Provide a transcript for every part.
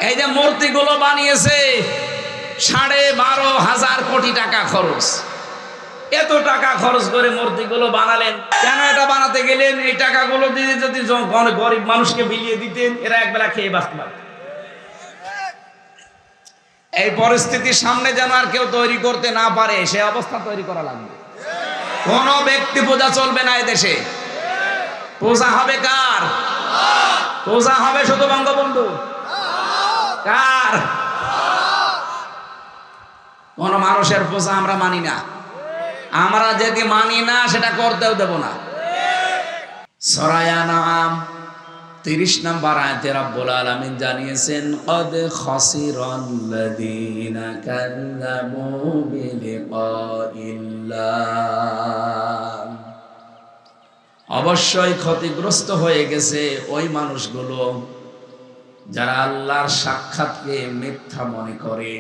এই যে মূর্তিগুলো বানিয়েছে 12,500 কোটি টাকা খরচ। এত টাকা খরচ করে মূর্তিগুলো বানালেন কেন? এটা বানাতে গেলেন এই টাকাগুলো দিয়ে যদি গরিব মানুষকে বিলিয়ে দিতেন, এরা একবেলা খেয়ে বাঁচতে পারত। এই পরিস্থিতির সামনে যেন আর কেউ তৈরি করতে না পারে সে অবস্থা তৈরি করা লাগবে। কোন ব্যক্তি পূজা চলবে না এদেশে। পূজা হবে কার? পূজা হবে শুধু বঙ্গবন্ধু। কার? কোন মানুষের পূজা আমরা মানি না। আমরা যদি মানি না সেটা করতেও দেব না। সূরা আনআম 30 নম্বর আয়াতে রব্বুল আলামিন জানিয়েছেন, ক্বাদ খাসিরাল্লাযীনা কাযযাবু বিলিকাইল্লাহ, অবশ্যই ক্ষতিগ্রস্ত হয়ে গেছে ওই মানুষগুলো যারা আল্লাহর সাক্ষাৎকে মিথ্যা মনে করে।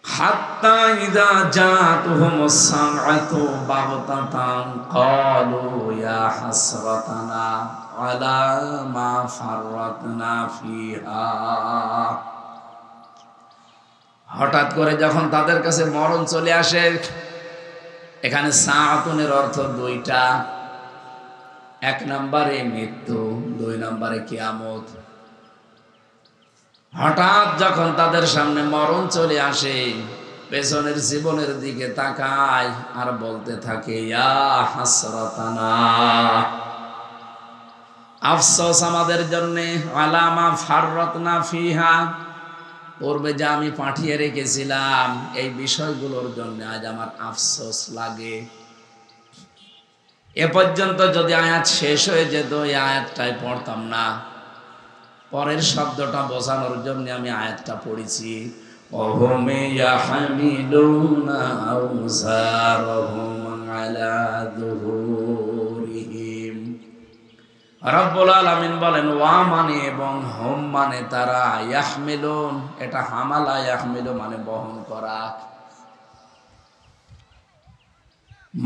হাত্তা ইযা জাতুহুমুস সামআতু বাগতাতান ক্বালু ইয়া হাসরাতানা আলা মা ফাররাতনা ফিহা, হঠাৎ করে যখন তাদের কাছে মরণ চলে আসে। এখানে সাআতুনের অর্থ দুইটা, এক নম্বরে মৃত্যু, 2 নম্বরে কিয়ামত। হঠাৎ যখন তাদের সামনে মরণ চলে আসে, পেছনের জীবনের দিকে তাকায় আর বলতে থাকে, ইয়া হাসরাতানা, আফসোস আমাদের জন্য, আলা মা ফাররাতনা ফিহা, পূর্বে যা আমি পাঠিয়ে রেখেছিলাম এই বিষয়গুলোর জন্য আজ আমার আফসোস লাগে। এ পর্যন্ত যদি আয়াত শেষ হয়ে যেত এই আয়াতটাই পড়তাম না। পরের শব্দটা বোঝানোর জন্য আমি আয়াতটা পড়েছি। ওহুম ইয়াহমিলুনা আওযারহুম আলা যুহুরিহিম। রব্বুল আলামিন বলেন ওয়া মানে এবং হুম মানে তারা, ইয়াহমিলুন এটা হামালা, ইয়াহমিলু মানে বহন করা।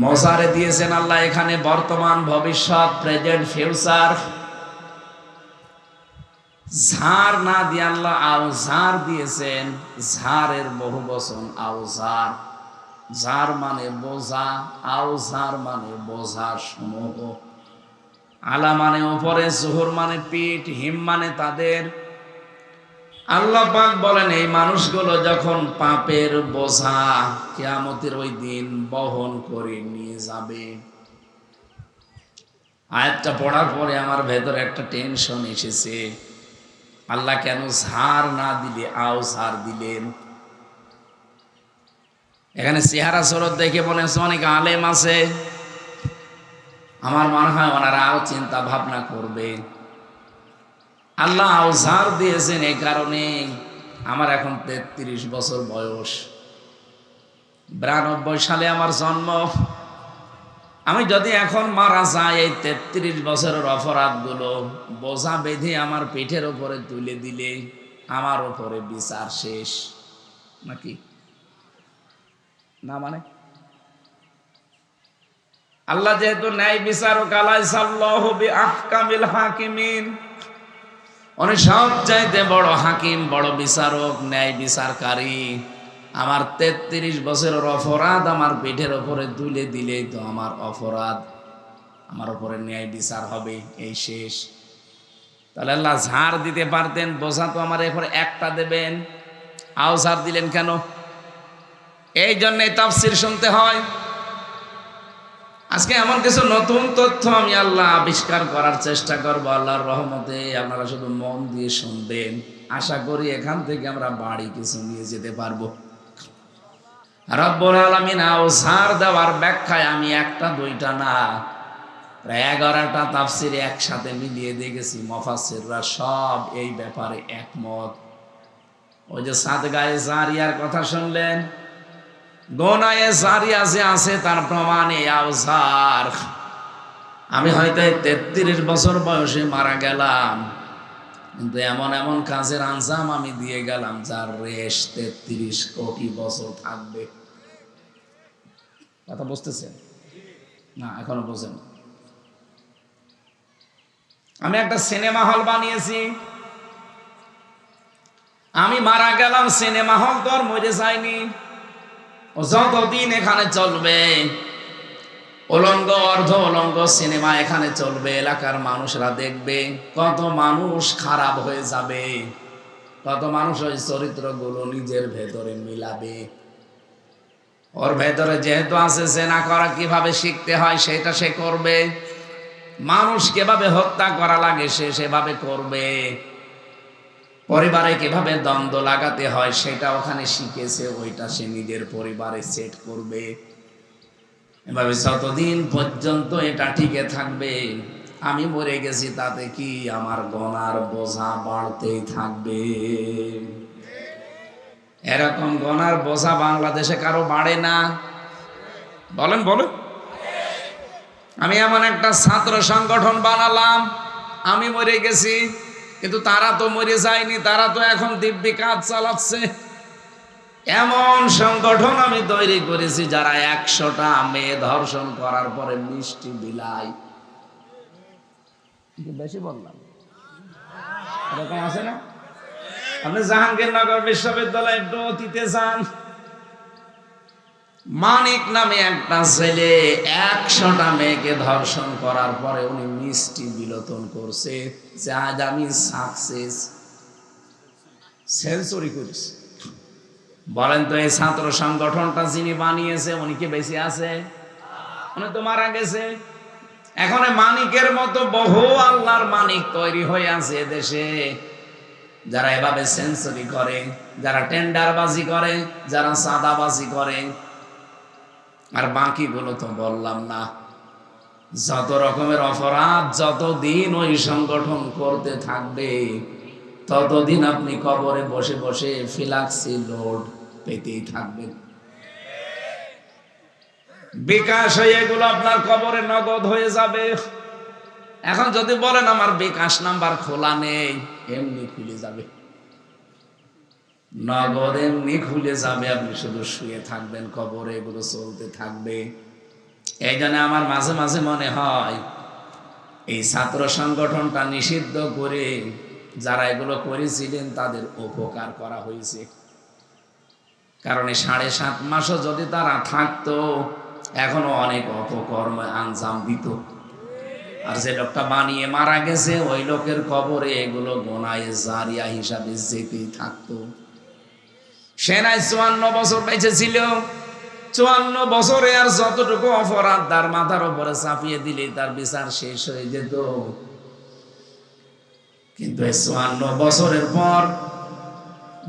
মজারে দিয়েছেন আল্লাহ এখানে বর্তমান, ভবিষ্যৎ, প্রেজেন্ট, ফিউচার। ঝাড় না দিয়ে আল্লাহ আওজার দিয়েছেন। ঝাড়ের বহু বচন আওজার। ঝার মানে বোঝা, আওজার মানে বোঝা সমূহ। আলা মানে উপরে, জুহুর মানে পিঠ, হিম মানে তাদের। আল্লাহ পাক বলেন এই মানুষগুলো যখন পাপের বোঝা কিয়ামতের ওই দিন বহন করে নিয়ে যাবে। আয়াতটা পড়ার পরে আমার ভেতরে একটা টেনশন এসেছে, আল্লাহ কেন ঝাড় না দিলে আওজার দিলেন? এখানে চেহারা সুরত দেখে মনে হচ্ছে অনেক আলেম আছে, আমার মনে হয় ওনারা আরো চিন্তা ভাবনা করবে। আল্লাহ আওজার দিয়েছেন এই কারণে, আমার এখন 33 বছর বয়স, 92 সালে আমার জন্ম। আমি যদি এখন মারা যাই, এই 33 বছরের অপরাধগুলো বোঝা বেঁধে আমার পিঠের উপরে তুলে দিলে আমার উপরে বিচার শেষ নাকি? না মানে আল্লাহ যেহেতু ন্যায় বিচারক, আলাইসাল্লাহু বিআহকামিল হাকিমিন, উনি সবচাইতে বড় হাকিম, বড় বিচারক, ন্যায় বিচারকারী। আমার 33 বছরের অপরাধ আমার পিঠের উপরে তুলে দিলেই তো আমার অপরাধ, আমার উপরে ন্যায় বিচার হবে, এই শেষ। তাহলে আল্লাহ ঝাড় দিতে পারতেন, বোঝা তো আমার এরপরে একটা দেবেন, আওজার দিলেন কেন? এই জন্যে তাফসীর শুনতে হয়। আজকে এমন কিছু নতুন তথ্য আমি আল্লাহ আবিষ্কার করার চেষ্টা করবো আল্লাহর রহমতে। আপনারা শুধু মন দিয়ে শুনবেন, আশা করি এখান থেকে আমরা বাড়ি কিছু নিয়ে যেতে পারবো। রব্বুল আলামিন আওজার দেওয়ার ব্যাখ্যায় আমি একটা দুইটা না, প্রায় 11টা তাফসীর একসাথে মিলিয়ে দেখেছি। মুফাসসিররা সব এই ব্যাপারে একমত। ওই যে সাদগায়ে জারিয়ার কথা শুনলেন, গোনায়ে জারিয়া যে আছে তার প্রমাণে আওজার। আমি হয়তো 33 বছর বয়সে মারা গেলাম, কিন্তু এমন এমন কাজের আঞ্জাম আমি দিয়ে গেলাম যার রেশ 33 কোটি বছর থাকবে। কথা বুঝতেছেন না? এখনো বোঝেন? আমি একটা সিনেমা হল বানিয়েছি, আমি মারা গেলাম, সিনেমা হল তো আর মরে যায়নি, যতদিন এখানে চলবে উলঙ্গ অর্ধ উলঙ্গ সিনেমা এখানে চলবে, এলাকার মানুষরা দেখবে, কত মানুষ খারাপ হয়ে যাবে, কত মানুষ ওই চরিত্রগুলো নিজের ভেতরে মিলাবে। ওর ভেতরে যেহেতু আছে জেনা করা কিভাবে শিখতে হয় সেটা সে করবে, মানুষ কিভাবে হত্যা করা লাগে সে সেভাবে করবে, পরিবারে কিভাবে দ্বন্দ্ব লাগাতে হয় সেটা ওখানে শিখেছে, ওইটা সে নিজের পরিবারে সেট করবে। এভাবে যতদিন পর্যন্ত এটা টিকে থাকবে, আমি মরে গেছি তাতে কি, আমার গনার বোঝা বাড়তেই থাকবে। এরকম গনার বোঝা বাংলাদেশে কারো বাড়ে না? বলেন বলেন। আমি এমন একটা ছাত্র সংগঠন বানালাম, আমি মরে গেছি, কিন্তু তারা তো মরে যায়নি, তারা তো এখন দিব্যি কাজ চালাচ্ছে। এমন সংগঠন আমি তৈরি করেছি যারা 100টা মেয়ে ধর্ষণ করার পরে মিষ্টি বিলায়। বেশি বললাম? এরকম আছে না? আপনি জাহাঙ্গীরনগর বিশ্ববিদ্যালয়ে একটু অতীতে যান, মানিক নামে একটা ছেলে 100টা মেয়েকে ধর্ষণ করার পরে উনি মিষ্টি বিলোচন করছে যে আজ আমি সাকসেস, সেঞ্চুরি করেছি। বলেন তো, এই ছাত্র সংগঠনটা যিনি বানিয়েছে উনি কি বেঁচে আছে? উনি তো মারা গেছে। এখন মানিকের মতো বহু আল্লাহর মানিক তৈরি হয়ে আছে দেশে, যারা এভাবে সেঞ্চুরি করে, যারা টেন্ডারবাজি করে, যারা চাঁদাবাজি করে। আর বাকিগুলো তো বললাম না। যত রকমের অপরাধ যতদিন ওই সংগঠন করতে থাকবে ততদিন আপনি কবরে বসে বসে ফিলাক্সি লোড পেতেই থাকবেন। বিকাশ হয়ে এগুলো আপনার কবরে নগদ হয়ে যাবে। এখন যদি বলেন আমার বিকাশ নাম্বার খোলা নেই, এমনি খুলে যাবে, নগদ এমনি খুলে যাবে, আপনি শুধু শুয়ে থাকবেন, কবরে এগুলো চলতে থাকবে। এই জন্য আমার মাঝে মাঝে মনে হয় এই ছাত্র সংগঠনটা নিষিদ্ধ করে যারা এগুলো করেছিলেন তাদের উপকার করা হয়েছে। কারণ 7.5 মাসও যদি তারা থাকতো এখনো অনেক অপকর্ম আঞ্জাম দিত। আর যে লোকটা বানিয়ে মারা গেছে ওই লোকের কবরে এগুলো গোনায়ে জারিয়া হিসাবে যেতেই থাকতো। সে নাই 54 বছর বেঁচে ছিল, 54 বছরে আর যতটুকু অপরাধ তার মাথার উপরে চাপিয়ে দিলে তার বিচার শেষ হয়ে যেত। কিন্তু 54 বছরের পর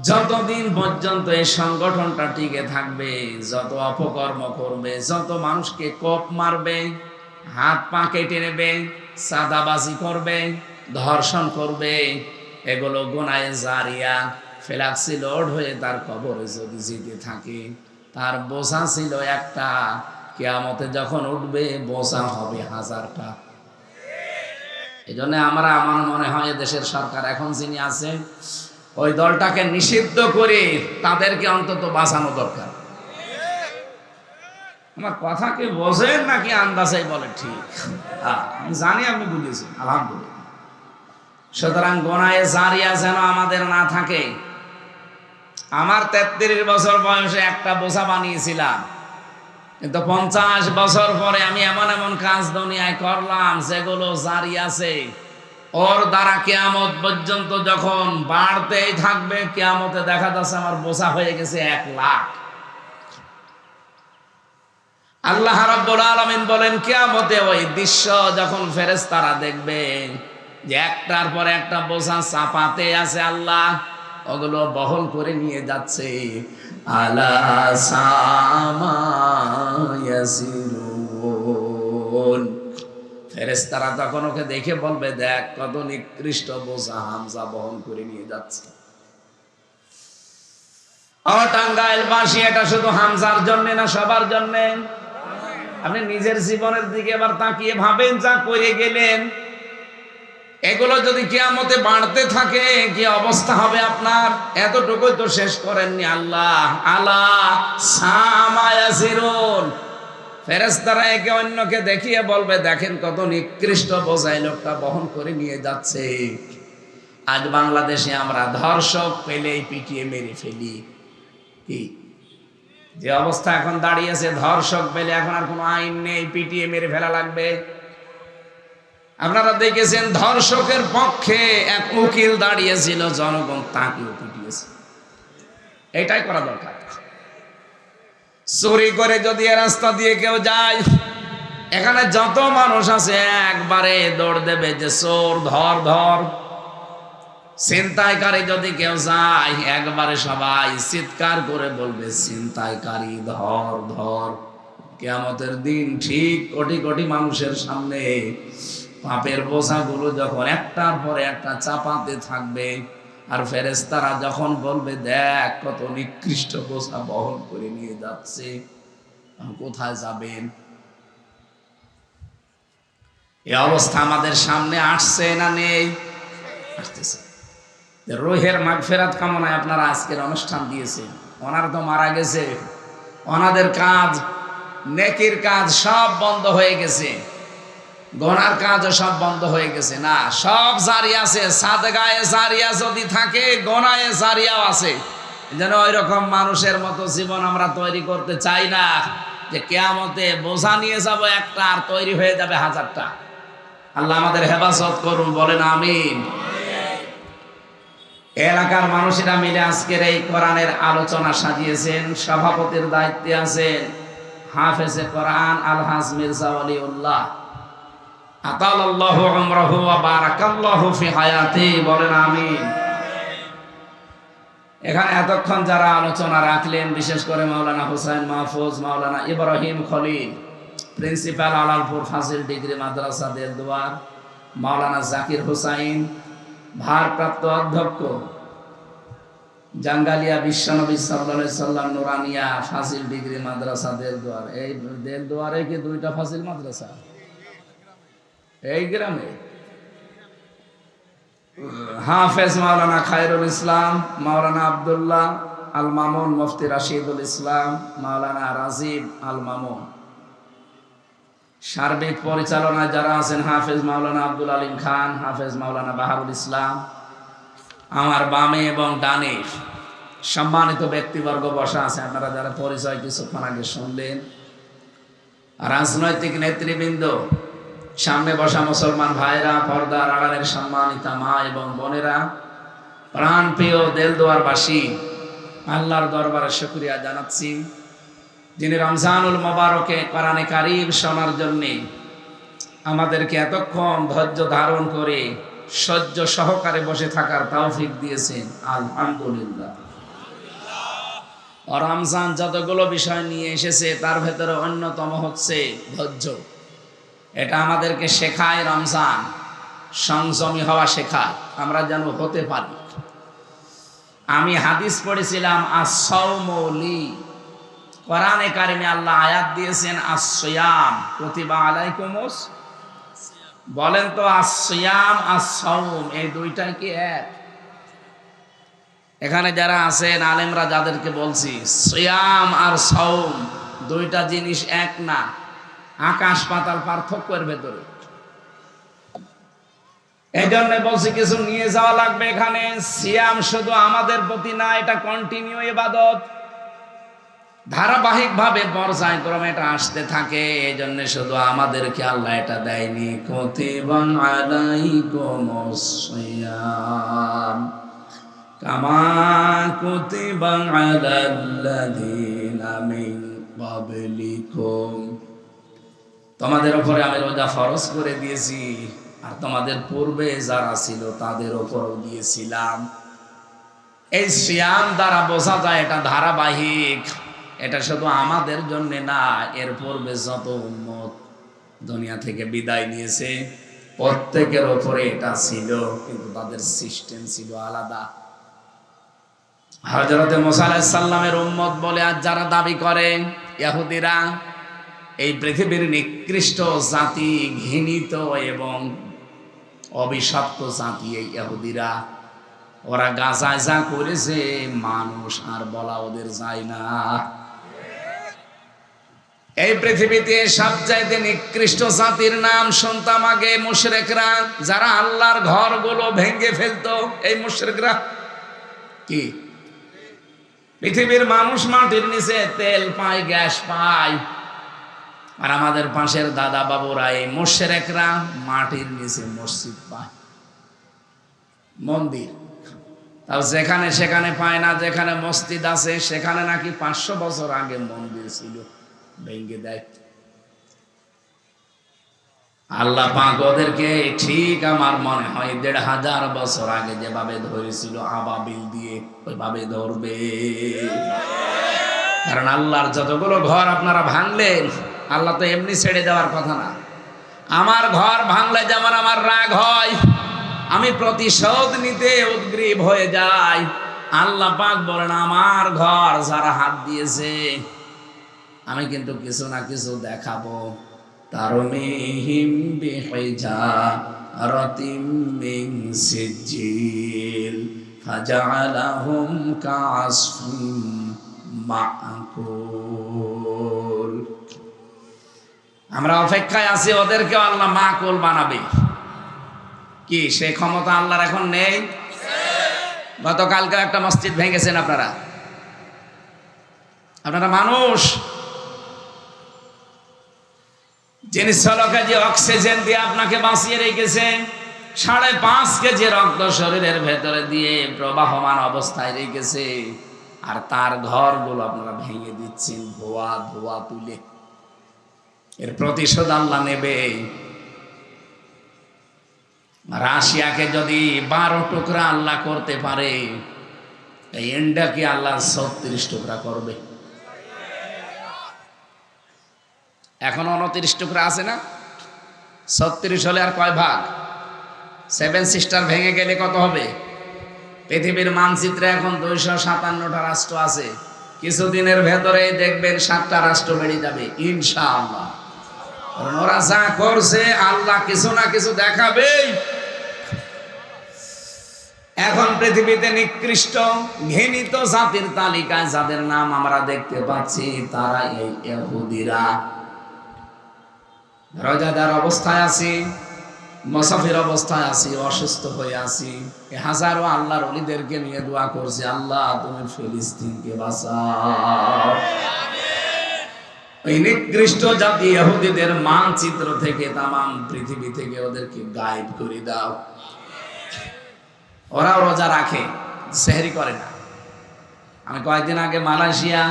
যতদিন পর্যন্ত এই সংগঠনটা টিকে থাকবে, যত অপকর্ম করবে, যত মানুষকে কোপ মারবে, হাত পা কেটে নেবে, চাঁদাবাজি করবে, ধর্ষণ করবে, এগুলো গুনায়ে জারিয়া ফেলাক্সি লোড হয়ে তার কবরে যদি যেতে থাকে, তার বোঝা ছিল একটা, কিয়ামতে যখন উঠবে বোঝা হবে 1000টা। এই জন্য আমার মনে হয় দেশের সরকার এখন যিনি আছে ওই দলটাকে নিষিদ্ধ করে তাদেরকে অন্তত বাঁচানো দরকার। আমার কথা কি বোঝেন নাকি আন্দাজে বলে? ঠিক, আমি জানি আপনি বুঝেছেন, আলহামদুলিল্লাহ। সুতরাং গোনায়ে জারিয়া যেন আমাদের না থাকে। আমার 33 বছর বয়সে একটা বোঝা বানিয়েছিলাম, কিন্তু 50 বছর পরে আমি এমন এমন কাজ দুনিয়ায় করলাম যেগুলো জারি আছে, ওর দ্বারা কিয়ামত পর্যন্ত যখন বাড়তেই থাকবে, কিয়ামতে দেখা যাচ্ছে আমার বোঝা হয়ে গেছে 1 লাখ। আল্লাহ রাব্বুল আলামিন বলেন কিয়ামতে ওই দৃশ্য যখন ফেরেশতারা দেখবে যে একটার পর একটা বোঝা চাপাতে আছে, আল্লাহ ওগুলো বহন করে নিয়ে যাচ্ছে। আলা সামা ইয়াসিরুন, ফেরেশতারা তখন ওকে দেখে বলবে দেখ কত নিকৃষ্ট বোঝা হামজা বহন করে নিয়ে যাচ্ছে। ও টাঙ্গাইলবাসী, এটা শুধু হামজার জন্য না, সবার জন্য। আপনি নিজের জীবনের দিকে এবার তাকিয়ে ভাবেন, যা করে গেলেন এগুলো যদি কিয়ামতে বাড়তে থাকে কি অবস্থা হবে আপনার? এতটুকুই তো শেষ করেননি আল্লাহ। আলা সামা ইয়াসিরুন, ফেরেশতারা একে অন্যকে দেখিয়ে বলবে দেখেন কত নিকৃষ্ট বোঝাই লোকটা বহন করে নিয়ে যাচ্ছে। আজ বাংলাদেশে আমরা ধর্ষক পেলেই পিটিয়ে মেরে ফেলি। কি যে অবস্থা এখন দাঁড়িয়েছে, ধর্ষক পেলে এখন আর কোনো আইন নেই, পিটিয়ে মেরে ফেলা লাগবে। আপনারা দেখেছেন ধর্ষকের পক্ষে এক উকিল দাঁড়িয়েছিল, জনগণ তাকেও পিটিয়েছে। এটাই করা দরকার। চুরি করে যদি এ রাস্তা দিয়ে কেউ যায়, এখানে যত মানুষ আছে একবারে দৌড় দেবে যে চোর ধর ধর। ছিনতাইকারী যদি কেউ যায়, একবারে সবাই চিৎকার করে বলবে ছিনতাইকারী ধর ধর। কিয়ামতের দিন ঠিক কোটি কোটি মানুষের সামনে পাপের বোঝাগুলো যখন একটার পরে একটা চাপাতে থাকবে, আর ফেরেশতারা যখন বলবে দেখ কত নিকৃষ্ট বোঝা বহন করে নিয়ে যাচ্ছে, কোথায় যাবেন? এই অবস্থা আমাদের সামনে আসছে না নেই? আসতেছে। রোহের মাগফিরাত কামনায় আপনারা আজকের অনুষ্ঠান দিয়েছেন। ওনারা তো মারা গেছে, ওনাদের কাজ, নেকির কাজ সব বন্ধ হয়ে গেছে, গুনার কাজও সব বন্ধ হয়ে গেছে। না, সব জারি আছে। সাদগায়ে জারিয়া যদি থাকে, গুনায়ে জারিয়াও আছে। যেন ওই রকম মানুষের মতো জীবন আমরা তৈরি করতে চাই না, যে কিয়ামতে বোঝা নিয়ে যাব একটা আর তৈরি হয়ে যাবে হাজারটা। আল্লাহ আমাদের হেফাজত করুন, বলেন আমিন। এলাকার মানুষেরা মিলে আজকের এই কোরআনের আলোচনা সাজিয়েছেন। সভাপতির দায়িত্বে আছেন হাফেজে কোরআন আলহাজ মির্জা ওয়ালিউল্লাহ, আতালাল্লাহু উমরাহু ওয়া বারাকাল্লাহু ফি হায়াতি, বলেন আমিন। এখানে এতক্ষণ যারা আলোচনা রাখলেন, বিশেষ করে মাওলানা হুসাইন মাহফুজ, মাওলানা ইব্রাহিম খলিল, প্রিন্সিপাল আলালপুর ফাজিল ডিগ্রি মাদ্রাসা দেলদুয়ার, মাওলানা জাকির হুসাইন, ভারপ্রাপ্ত অধ্যক্ষ জাঙ্গালিয়া বিশ্বনবী সাল্লাল্লাহু আলাইহি সাল্লাম নুরানিয়া ফাজিল ডিগ্রি মাদ্রাসা দেলদুয়ার। এই দেলদুয়ারে কি দুইটা ফাজিল মাদ্রাসা? এই গ্রামে হাফেজ মাওলানা খায়রুল ইসলাম, মাওলানা আব্দুল্লাহ আল মামুন, মুফতি রাশিদুল ইসলাম, মাওলানা রাজিব আল মামুন। সার্বিক পরিচালনায় যারা আছেন হাফেজ মাওলানা আব্দুল আলিম খান, হাফেজ মাওলানা বাহারুল ইসলাম। আমার বামে এবং ডানে সম্মানিত ব্যক্তিবর্গ বসা আছে, আপনারা যারা পরিচয় কিছুক্ষণ আগে শুনলেন। রাজনৈতিক নেতৃবৃন্দ, সামনে বসা মুসলমান ভাইরা, পর্দার আড়ালের সম্মানিতা মা এবং বোনেরা, প্রাণপ্রিয় দেলদুয়ারবাসী, আল্লাহর দরবারে শুকরিয়া জানাচ্ছি, যিনি রমজানুল মোবারকে কোরআনে কারীম শোনার জন্য আমাদেরকে এতক্ষণ ধৈর্য ধারণ করে সহ্য সহকারে বসে থাকার তৌফিক দিয়েছেন। আলহামদুলিল্লাহ। রমজান যতগুলো বিষয় নিয়ে এসেছে তার ভেতরে অন্যতম হচ্ছে ধৈর্য। এটা আমাদেরকে শেখায়, রমজান সংযমী হওয়া শেখায়, আমরা যেন হতে পারি। আমি হাদিস পড়েছিলাম as-sawmu li, কোরআনে কারিমে আল্লাহ আয়াত দিয়েছেন as-siyam কুতিবা আলাইকুমুস। বলেন তো as-siyam as-sawm এই দুইটাই কি এক? এখানে যারা আছেন আলেমরা যাদেরকে বলছি, সিয়াম আর সাওম দুইটা জিনিস এক না, আকাশ পাতাল পার্থক্যের ভেতরে। এই জন্য বলছি কিছু নিয়ে যাওয়া লাগবে এখানে। সিয়াম শুধু আমাদের প্রতি না, এটা কন্টিনিউ ইবাদত, ধারাবাহিক ভাবে পর্যায়ক্রমে এটা আসতে থাকে। এই জন্য শুধু আমাদেরকে আল্লাহ এটা দেয়নি, কুতিবা আলাইকুমুস সিয়াম কামা কুতিবা আলাল্লাযীনা মিন ক্বাবলিকুম, তোমাদের উপরে আমি রোজা ফরজ করে দিয়েছি, আর তোমাদের পূর্বে যারা ছিল তাদের উপরও দিয়েছিলাম। এই সিয়াম দ্বারা বোঝা যায় এটা ধারাবাহিক, এটা শুধু আমাদের জন্য না, এর পূর্বে যত উম্মত দুনিয়া থেকে বিদায় নিয়েছে প্রত্যেকের উপরে এটা ছিল, কিন্তু তাদের সিস্টেম ছিল আলাদা। হযরত মুসা আলাইহিস সালামের উম্মত বলে আজ যারা দাবি করে ইহুদিরা, এই পৃথিবীর নিকৃষ্ট জাতি, ঘৃণিত এবং অভিশপ্ত জাতি এই ইহুদিরা। ওরা গাজায় যা করেছে মানুষ আর বলা ওদের যায় না। এই পৃথিবীতে সবচাইতে নিকৃষ্ট জাতির নাম শুনতাম আগে মুশরিকরা, যারা আল্লাহর ঘরগুলো ভেঙে ফেলতো। এই মুশরিকরা কি পৃথিবীর মানুষ মাটির নিচে তেল পায়, গ্যাস পায়, আর আমাদের পাশের দাদা বাবুরা এই মুশরিকরা মাটির নিচে মসজিদ পায়, মন্দির। তাও যেখানে সেখানে পায় না। যেখানে মসজিদ আছে সেখানে নাকি 500 বছর আগে মন্দির ছিল, ভেঙে দেয়। আল্লাহ পাক ওদেরকে ঠিক আমার মনে হয় 1500 বছর আগে যেভাবে ধরেছিল আবাবিল দিয়ে, ওইভাবে ধরবে। কারণ আল্লাহর যতগুলো ঘর আপনারা ভাঙলেন, আল্লাহ তো এমনি ছেড়ে দেওয়ার কথা না। আমার ঘর ভাঙলে যেমন আমার রাগ হয়, আমি প্রতিশোধ নিতে উদ্গ্রীব হয়ে যাই, আল্লাহ পাক বলেন আমার ঘর যারা হাত দিয়েছে আমি কিন্তু কিছু না কিছু দেখাবো। তারমিহিম বিহিজারাতিম মিন সিজিল ফাজআলাহুম কাআসফিম মাকুল। আমরা অপেক্ষায় আছি ওদেরকে আল্লাহ মাকুল বানাবে। কি সে ক্ষমতা আল্লাহর এখন নেই? গতকালকে একটা মসজিদ ভেঙেছেন আপনারা মানুষ, যিনি 16 কেজি অক্সিজেন দিয়ে আপনাকে বাঁচিয়ে রেখেছে, 5.5 কেজি রক্ত শরীরের ভেতরে দিয়ে প্রবাহমান অবস্থায় রেখেছে, আর তার ঘরগুলো আপনারা ভেঙে দিচ্ছেন ধোয়া ধোয়া তুলে। এর প্রতিশোধ আল্লাহ নেবে। রাশিয়াকে যদি 12 টুকরা আল্লাহ করতে পারে, এই ইন্ডিয়াকে আল্লাহ 36 টুকরা করবে। এখন 29 টুকরা আছে না? 36 হলে আর কয় ভাগ? 7 সিস্টার ভেঙে গেলে কত হবে? পৃথিবীর মানচিত্রে এখন 257টা রাষ্ট্র আছে। কিছুদিনের ভেতরে দেখবেন 7টা রাষ্ট্র বেড়ে যাবে ইনশাআল্লাহ। কারণ ওরা যা করছে আল্লাহ কিছু না কিছু দেখাবে। এখন পৃথিবীতে নিকৃষ্ট ঘৃণিত জাতির তালিকায় যাদের নাম আমরা দেখতে পাচ্ছি, তারা এই ইহুদিরা। রোজাদার অবস্থায় আছি, মুসাফির অবস্থায় আছি, অসুস্থ হয়ে আছি, হাজারো আল্লাহর ওলিদেরকে নিয়ে দোয়া করছি, আল্লাহ তুমি ফিলিস্তিনকে বাঁচাও। এই নিকৃষ্ট জাতি ইহুদিদের মানচিত্র থেকে, তামাম পৃথিবী থেকে ওদেরকে গায়েব করে দাও। ওরাও রোজা রাখে, সেহরি করে না। আমি কয়েকদিন আগে মালয়েশিয়া,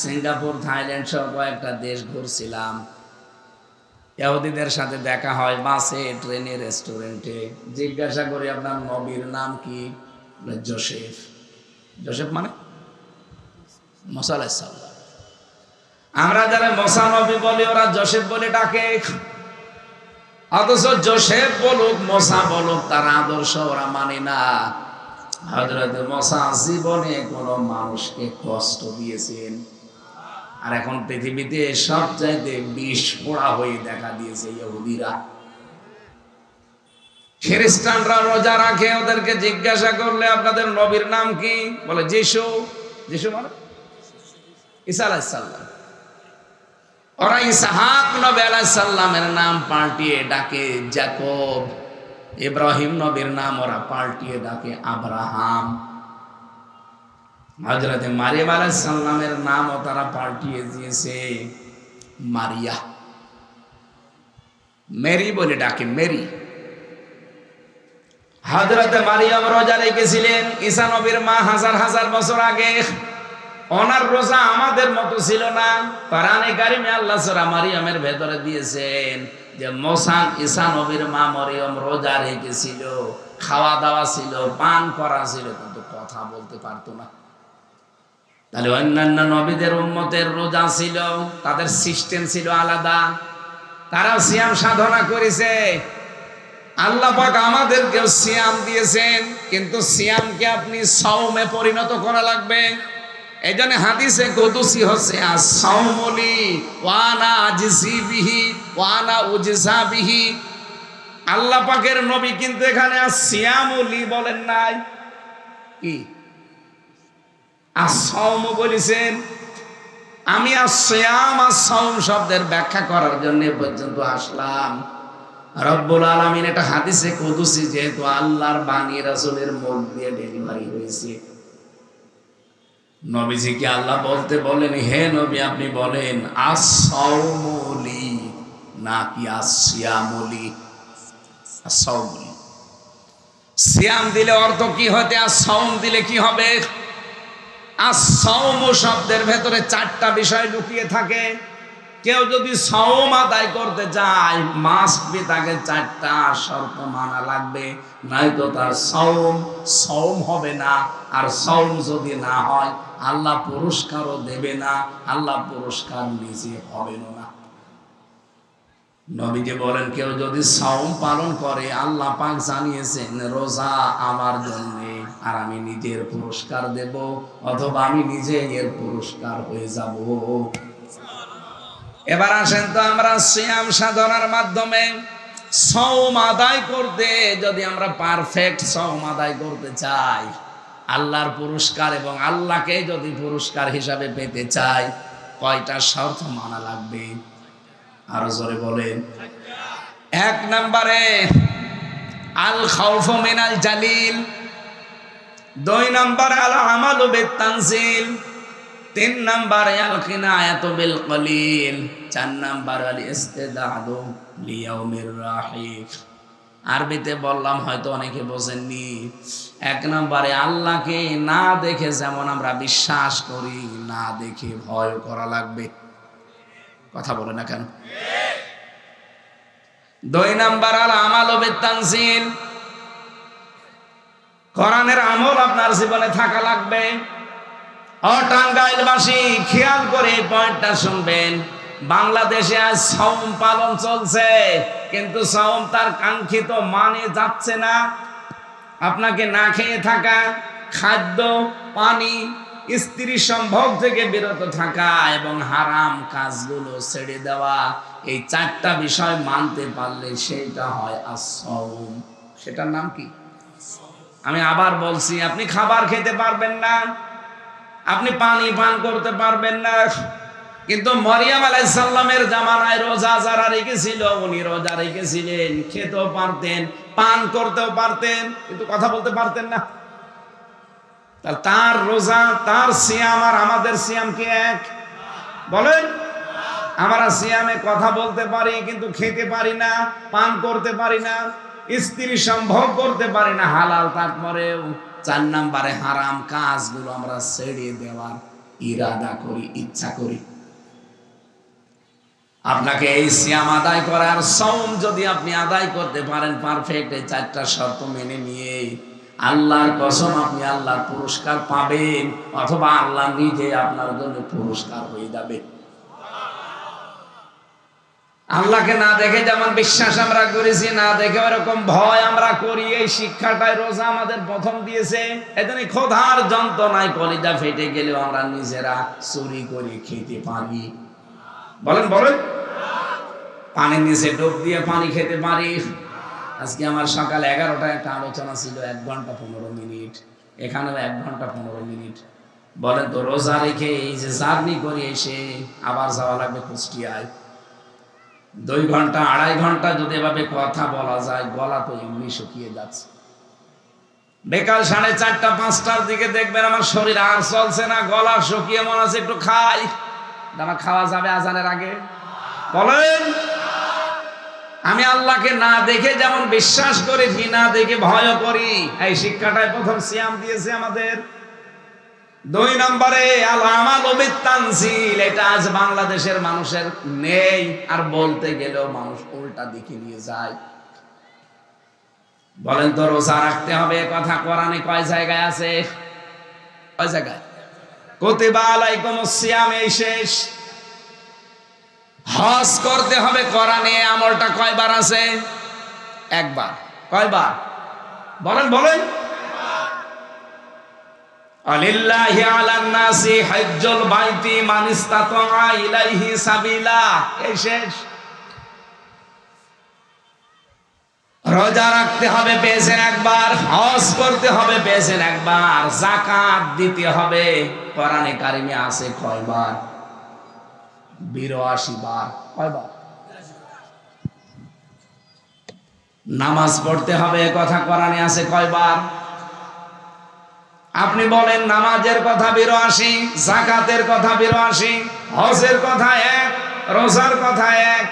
সিঙ্গাপুর, থাইল্যান্ড সহ কয়েকটা দেশ ঘুরছিলাম। ইহুদিদের সাথে দেখা হয় বাসে, ট্রেনে, রেস্টুরেন্টে। জিজ্ঞাসা করি আপনার নবীর নাম কি? জোসেফ। জোসেফ মানে মুসা আলাইহিস সালাম। আমরা যারা মুসা নবী বলি, ওরা জোসেফ বলে ডাকে। অথচ জোসেফ বলুক, মুসা বলুক, তার আদর্শ ওরা মানে না। হযরত মুসা জীবনে কোনো মানুষকে কষ্ট দিয়েছেন, আর এখন পৃথিবীতে সবচাইতে বিষ পোড়া হয়ে দেখা দিয়েছে ইহুদিরা। খ্রিস্টানরা রোজা রাখে, ওদেরকে জিজ্ঞাসা করলে আপনাদের নবীর নাম কি? বলে যিশু। যিশু মানে ঈসা আলাইহিস সালাম। ওরা ইসহাক নবী আলাইহিস সালামের নাম পাল্টিয়ে ডাকে যাকব। ইব্রাহিম নবীর নাম ওরা পাল্টিয়ে ডাকে আব্রাহাম। হযরত মারিয়াম আলাইহিস সালামের নামও তারা পাল্টিয়ে দিয়েছে মারিয়া। মেরি বলে ডাকে, মেরি। হযরত মারিয়াম রোজা রেখেছিলেন ঈসা নবীর মা হাজার হাজার বছর আগে। ওনার রোজা আমাদের মতো ছিল না। কোরআনে কারিমে আল্লাহ সূরা মারিয়ামের ভেতরে দিয়েছেন যে ঈসা নবীর মা মরিয়ম রোজা রেখেছিল, খাওয়া দাওয়া ছিল, পান করা ছিল, কিন্তু কথা বলতে পারতো না। তাহলে অন্যান্য নবীদের উম্মতের রোজা ছিল, তাদের সিস্টেম ছিল আলাদা, তারাও সিয়াম সাধনা করেছে। আল্লাহ পাক আমাদেরকেও সিয়াম দিয়েছেন, কিন্তু সিয়ামকে আপনি সাওমে পরিণত করা লাগবে। এই জন্য হাদিসে কুদসি হচ্ছে আস-সাওমুলি ওয়া আনা আজজি বিহি ওয়া আনা উজজা বিহি। আল্লাহ পাকের নবী কিন্তু এখানে আস-সিয়ামুলি বলেন নাই, কি আস-সাওম বলেছেন। আমি as-সিয়াম as-সাওম শব্দের ব্যাখ্যা করার জন্য পর্যন্ত আসলাম। রব্বুল আলামিন এটা হাদিসে কুদসি, যেহেতু আল্লাহর বাণী রাসূলের মুখ দিয়ে ডেলিভারি হয়েছে, নবীজিকে আল্লাহ বলতে বলেন, হে নবী আপনি বলেন as-সাওমু লি নাকি as-সিয়ামু লি। as-সাওমু লি, সিয়াম দিলে অর্থ কি হতে, as-সাওম দিলে কি হবে? as-সাওমু শব্দের ভেতরে চারটা বিষয় লুকিয়ে থাকে। কেউ যদি সাওম আদায় করতে চায়, মাস্ট বি তাকে চারটা শর্ত মানা লাগবে, নয়তো তার সাওম হবে না। আর সাওম যদি না হয়, আল্লাহ পুরস্কারও দেবে না, আল্লাহ পুরস্কার নিজে হবেন না। নবীজি বলেন, কেউ যদি সাওম পালন করে, আল্লাহ পাক জানিয়েছেন রোজা আমার জন্য, আর আমি নিজের পুরস্কার দেব, অথবা আমি নিজে এর পুরস্কার হয়ে যাব। এবার আসেন তো আমরা সিয়াম সাধনার মাধ্যমে সাওম আদায় করতে, যদি আমরা পারফেক্ট সাওম আদায় করতে চাই, আল্লাহর পুরস্কার এবং আল্লাহকে যদি পুরস্কার হিসাবে পেতে চাই, কয়টা শর্ত মানা লাগবে? আরো জোরে বলেন। এক নম্বরে আল খাউফু মিনাল জালিল, 2 নম্বরে আল আমালু বিত-তানজিল, 3 নম্বরে আল কিনায়াতু বিল কলিল, 4 নম্বরে আল ইস্তিদাদু লিয়াউমির রাহিক। আরবিতে বললাম, হয়তো অনেকে বোঝেননি। 1 নম্বরে আল্লাহকে না দেখে যেমন আমরা বিশ্বাস করি, না দেখে ভয় করা লাগবে। কথা বলে না কেন? 2 নম্বর আল আমালু বিত-তানজিল, কোরআনের আমল আপনার জীবনে থাকা লাগবে। ও টাঙ্গাইলবাসী, খেয়াল করে এই পয়েন্টটা শুনবেন। বাংলাদেশে আজ সাওম পালন চলছে, কিন্তু সাওম তার কাঙ্ক্ষিত মানে যাচ্ছে না। আপনাকে না খেয়ে থাকা, খাদ্য পানি, স্ত্রী সম্ভোগ থেকে বিরত থাকা এবং হারাম কাজগুলো ছেড়ে দেওয়া, এই 4টা বিষয় মানতে পারলে সেটা হয় as-সাওম। সেটার নাম কি? আমি আবার বলছি, আপনি খাবার খেতে পারবেন না, আপনি পানি পান করতে পারবেন না, কিন্তু মরিয়ম আলাইহিস সালামের জামানায় রোজা যারা রেখেছিল, উনি রোজা রেখেছিলেন, খেতেও পারতেন, পান করতেও পারতেন, কিন্তু কথা বলতে পারতেন না। তার রোজা, তার সিয়াম আর আমাদের সিয়াম কি এক? বলেন। আমরা সিয়ামে কথা বলতে পারি, কিন্তু খেতে পারি না, পান করতে পারি না, স্ত্রী সম্ভোগ করতে পারি না হালাল, তারপরেও 4 নম্বরে হারাম কাজগুলো আমরা ছেড়ে দেওয়ার ইরাদা করি, ইচ্ছা করি। আপনাকে এই সিয়াম আদায় করার সাওম যদি আপনি আদায় করতে পারেন পারফেক্ট, এই 4টা শর্ত মেনে নিয়ে, আল্লাহর কসম আপনি আল্লাহর পুরস্কার পাবেন, অথবা আল্লাহ নিজে আপনার জন্য পুরস্কার হয়ে যাবে। আল্লাহকে না দেখে যেমন বিশ্বাস আমরা করেছি, না দেখে ওরকম ভয় আমরা করি। এই শিক্ষাটাই রোজা আমাদের প্রথম দিয়েছে। এজন্য ক্ষুধার যন্ত্রণায় কলিজা ফেটে গেলেও আমরা নিজেরা চুরি করে খেতে পারি। বলেন বলেন। পানির নিচে ডুব দিয়ে পানি খেতে পারি। আজকে আমার সকাল 11টায় একটা আলোচনা ছিল, 1 ঘন্টা 15 মিনিট, এখানেও 1 ঘন্টা 15 মিনিট। বলেন তো, রোজা রেখে এই যে জার্নি করে এসে আবার যাওয়া লাগবে কুষ্টিয়ায়, 2 ঘন্টা 2.5 ঘন্টা যদি এভাবে কথা বলা যায়, গলা তো এমনি শুকিয়ে যাচ্ছে। বিকাল 4:30 5টার দিকে দেখবেন আমার শরীর আর চলছে না, গলা শুকিয়ে মনে হচ্ছে একটু খাই। আমার খাওয়া যাবে আজানের আগে? বলেন। আমি আল্লাহকে না দেখে যেমন বিশ্বাস করি, না দেখে ভয় করি। এই শিক্ষাটাই প্রথম সিয়াম দিয়েছে আমাদের। 2 নম্বরে আল আমালু বিত-তানজিল, এটা আজ বাংলাদেশের মানুষের নেই, আর বলতে গেলেও মানুষ উল্টা দিকে নিয়ে যায়। বলেন তো, রোজা রাখতে হবে কথা কোরআনে কয় জায়গায় আছে? কয় জায়গায়? কুতিবা আলাইকুমুস সিয়াম, এই শেষ। হজ করতে হবে কোরআনে, আমলটা কয়বার আছে? 1 বার। কয়বার? বলেন বলেন। আলিল্লাহি আলান নাসি হজ্জুল বাইতি মান ইসতাতা ইলাইহি সাবিলা, এই শেষ। রোজা রাখতে হবে পেয়েছেন 1 বার, হজ করতে হবে পেয়েছেন 1 বার, যাকাত দিতে হবে কোরআনে কারিমে আছে কয়বার? 82 বার। কয়বার? নামাজ পড়তে হবে কথা কোরআনে আছে কয়বার? আপনি বলেন নামাজের কথা 82, যাকাতের কথা 82, হজের কথা 1, রোজার কথা 1।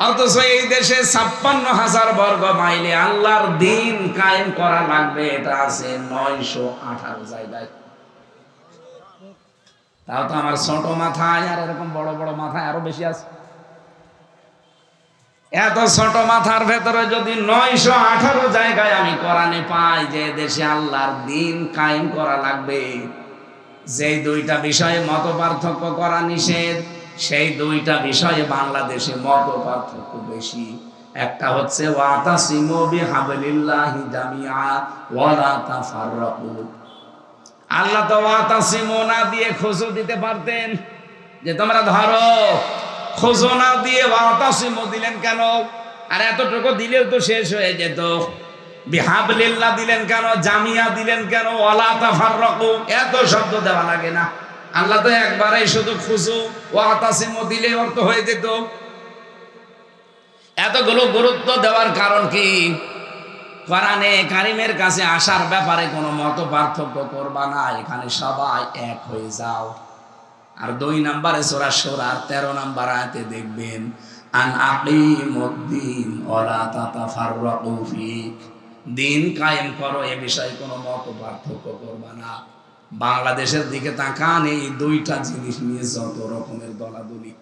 অথচ এই দেশে 56,000 বর্গ মাইলে আল্লাহর দিন কায়েম করা লাগবে, এটা আছে 918 জায়গায়। তাও তো আমার ছোট মাথায়, আর এরকম বড় বড় মাথায় আরো বেশি আছে। এত ছোট মাথার ভেতরে যদি 918 জায়গায় আমি কোরআনে পাই যে দেশে আল্লাহর দিন কায়েম করা লাগবে, যেই দুইটা বিষয়ে মত পার্থক্য করা নিষেধ, সেই দুইটা বিষয়ে বাংলাদেশে মত পার্থক্য বেশি। একটা হচ্ছে ওয়াতাসিমু বিহাবলিল্লাহি জামিআ ওয়ালা তাফাররাকু। আল্লাহ তো ওয়াতাসিমু না দিয়ে খুশু দিতে পারতেন, যে তোমরা ধরো। খুশু না দিয়ে ওয়াতাসিমু দিলেন কেন? আর এতটুকু দিলেও তো শেষ হয়ে যেত। বিহাবলিল্লাহ দিলেন কেন? জামিয়া দিলেন কেন? ওয়ালা তাফাররাকু এত শব্দ দেওয়া লাগে না। আল্লাহ তো একবারেই শুধু খুশু ওয়াতাসিমু দিলে অর্থ হয়ে যেত। এতগুলো গুরুত্ব দেওয়ার কারণ কি? কোরআনে কারিমের কাছে আসার ব্যাপারে কোনো মত পার্থক্য করবা না, এখানে সবাই এক হয়ে যাও। আর 2 নম্বরে সূরা শুরার 13 নম্বর আয়াতে দেখবেন আন আকিমুদ্দিন ওয়ালা তাতাফাররাকু ফি, দিন কায়েম করো, এ বিষয়ে কোনো মত পার্থক্য করবা না। বাংলাদেশের দিকে তাকান, এই দুইটা জিনিস নিয়ে যত রকমের দলাদলি।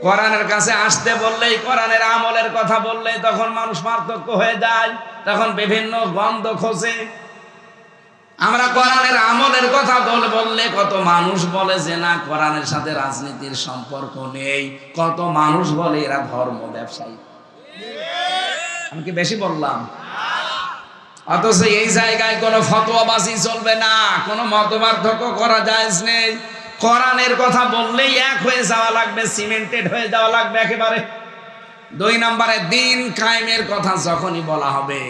কোরআনের কাছে আসতে বললেই, কোরআনের আমলের কথা বললেই তখন মানুষ পার্থক্য হয়ে যায়, তখন বিভিন্ন গন্ধ খোঁজে। আমরা কোরআনের আমলের কথা বললে কত মানুষ বলে যে না, কোরআনের সাথে রাজনীতির সম্পর্ক নেই। কত মানুষ বলে এরা ধর্ম ব্যবসায়ী। আমি কি বেশি বললাম? অথচ এই জায়গায় কোনো ফতোয়াবাজি চলবে না, কোনো মতপার্থক্য করা জায়েজ নেই। কোরআনের কথা বললেই এক হয়ে যাওয়া লাগবে, সিমেন্টেড হয়ে যাওয়া লাগবে একেবারে। 2 নম্বরে দিন কায়েমের কথা যখনই বলা হবে,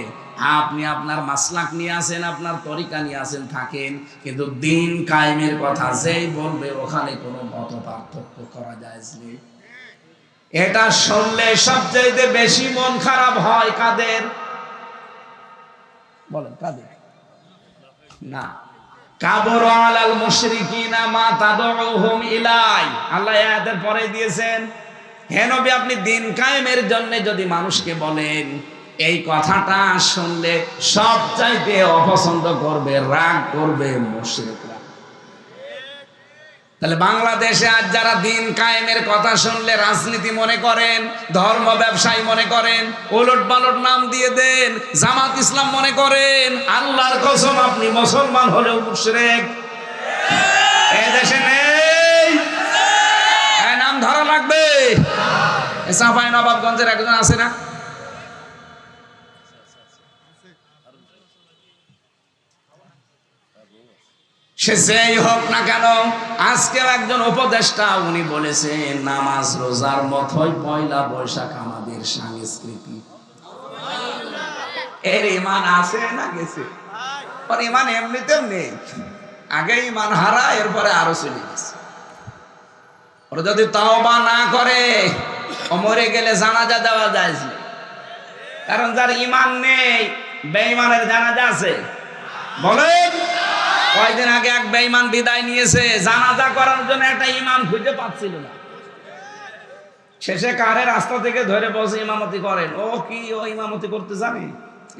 আপনি আপনার মাসলাক নিয়ে আসেন, আপনার তরিকা নিয়ে আসেন, থাকেন, কিন্তু দিন কায়েমের কথা যেই বলবে ওখানে কোনো মত পার্থক্য করা জায়েজ নেই। এটা শুনলে সবচেয়ে বেশি মন খারাপ হয় কাদের? বলেন কাদের? না, কাবুর আলাল মুশরিকিনা মা তাদউহুম ইলাই। আল্লাহ আয়াতের পরে দিয়েছেন, হে নবী আপনি দিন কায়েমের জন্য যদি মানুষকে বলেন, এই কথাটা শুনলে সবচাইতে অপছন্দ করবে, রাগ করবে মুশরিকরা। তাহলে বাংলাদেশে আজ যারা দিন কায়েমের কথা শুনলে রাজনীতি মনে করেন, ধর্ম ব্যবসায়ী মনে করেন, ওলট পালট নাম দিয়ে দেন, জামাত ইসলাম মনে করেন, আল্লাহর কসম আপনি মুসলমান হলেও মুশরিক। এই দেশে নেই, এই নাম ধরা লাগবে। চাঁপাই নবাবগঞ্জের একজন আছে না, সে যেই হোক না কেন, আজকেও একজন উপদেষ্টা উনি বলেছেন নামাজ রোজার মতোই পয়লা বৈশাখ আমাদের সংস্কৃতি। এর ইমান আছে না গেছে? ওর ইমান এমনিতেও নেই, আগে ইমান হারা, এরপরে আরো চলে গেছে। ওরা যদি তাওবা না করে ও মরে গেলে জানাজা দেওয়া যায় না, কারণ যার ইমান নেই বেঈমানের জানাজা আছে। বলেন, কয়েকদিন আগে এক বেঈমান বিদায় নিয়েছে, জানাজা করার জন্য একটা ইমাম খুঁজে পাচ্ছিল না। শেষে কারে রাস্তা থেকে ধরে বসে ইমামতি করেন। ও কি ও ইমামতি করতে জানে?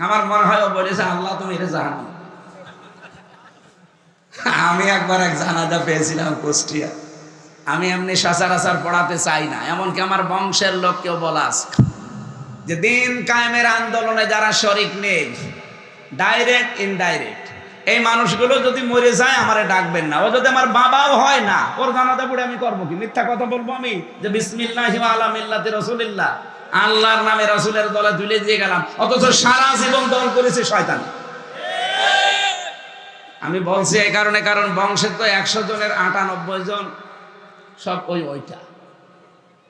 আমার মনে হয় ও বলেছে আল্লাহ তুমি এটা জানো। আমি একবার এক জানাজা পেয়েছিলাম কুষ্টিয়া। আমি এমনি সচরাচর পড়াতে চাই না, এমনকি আমার বংশের লোককেও বলাস যে দিন কায়েমের আন্দোলনে যারা শরিক নেই, ডাইরেক্ট ইনডাইরেক্ট, এই মানুষগুলো যদি মরে যায় আমারে ডাকবেন না। ও যদি আমার বাবাও হয় না, ওর জানাজা পড়ে আমি করবো কি? মিথ্যা কথা বলবো আমি যে বিসমিল্লাহি ওয়া আলা মিল্লাতি রাসূলিল্লাহ, আল্লাহর নামে রাসূলের দলে তুলে দিয়ে গেলাম, অথচ সারা জীবন দল করেছে শয়তান। আমি বলছি এই কারণে, কারণ বংশের তো 100 জনের 98 জন সব ওইটা।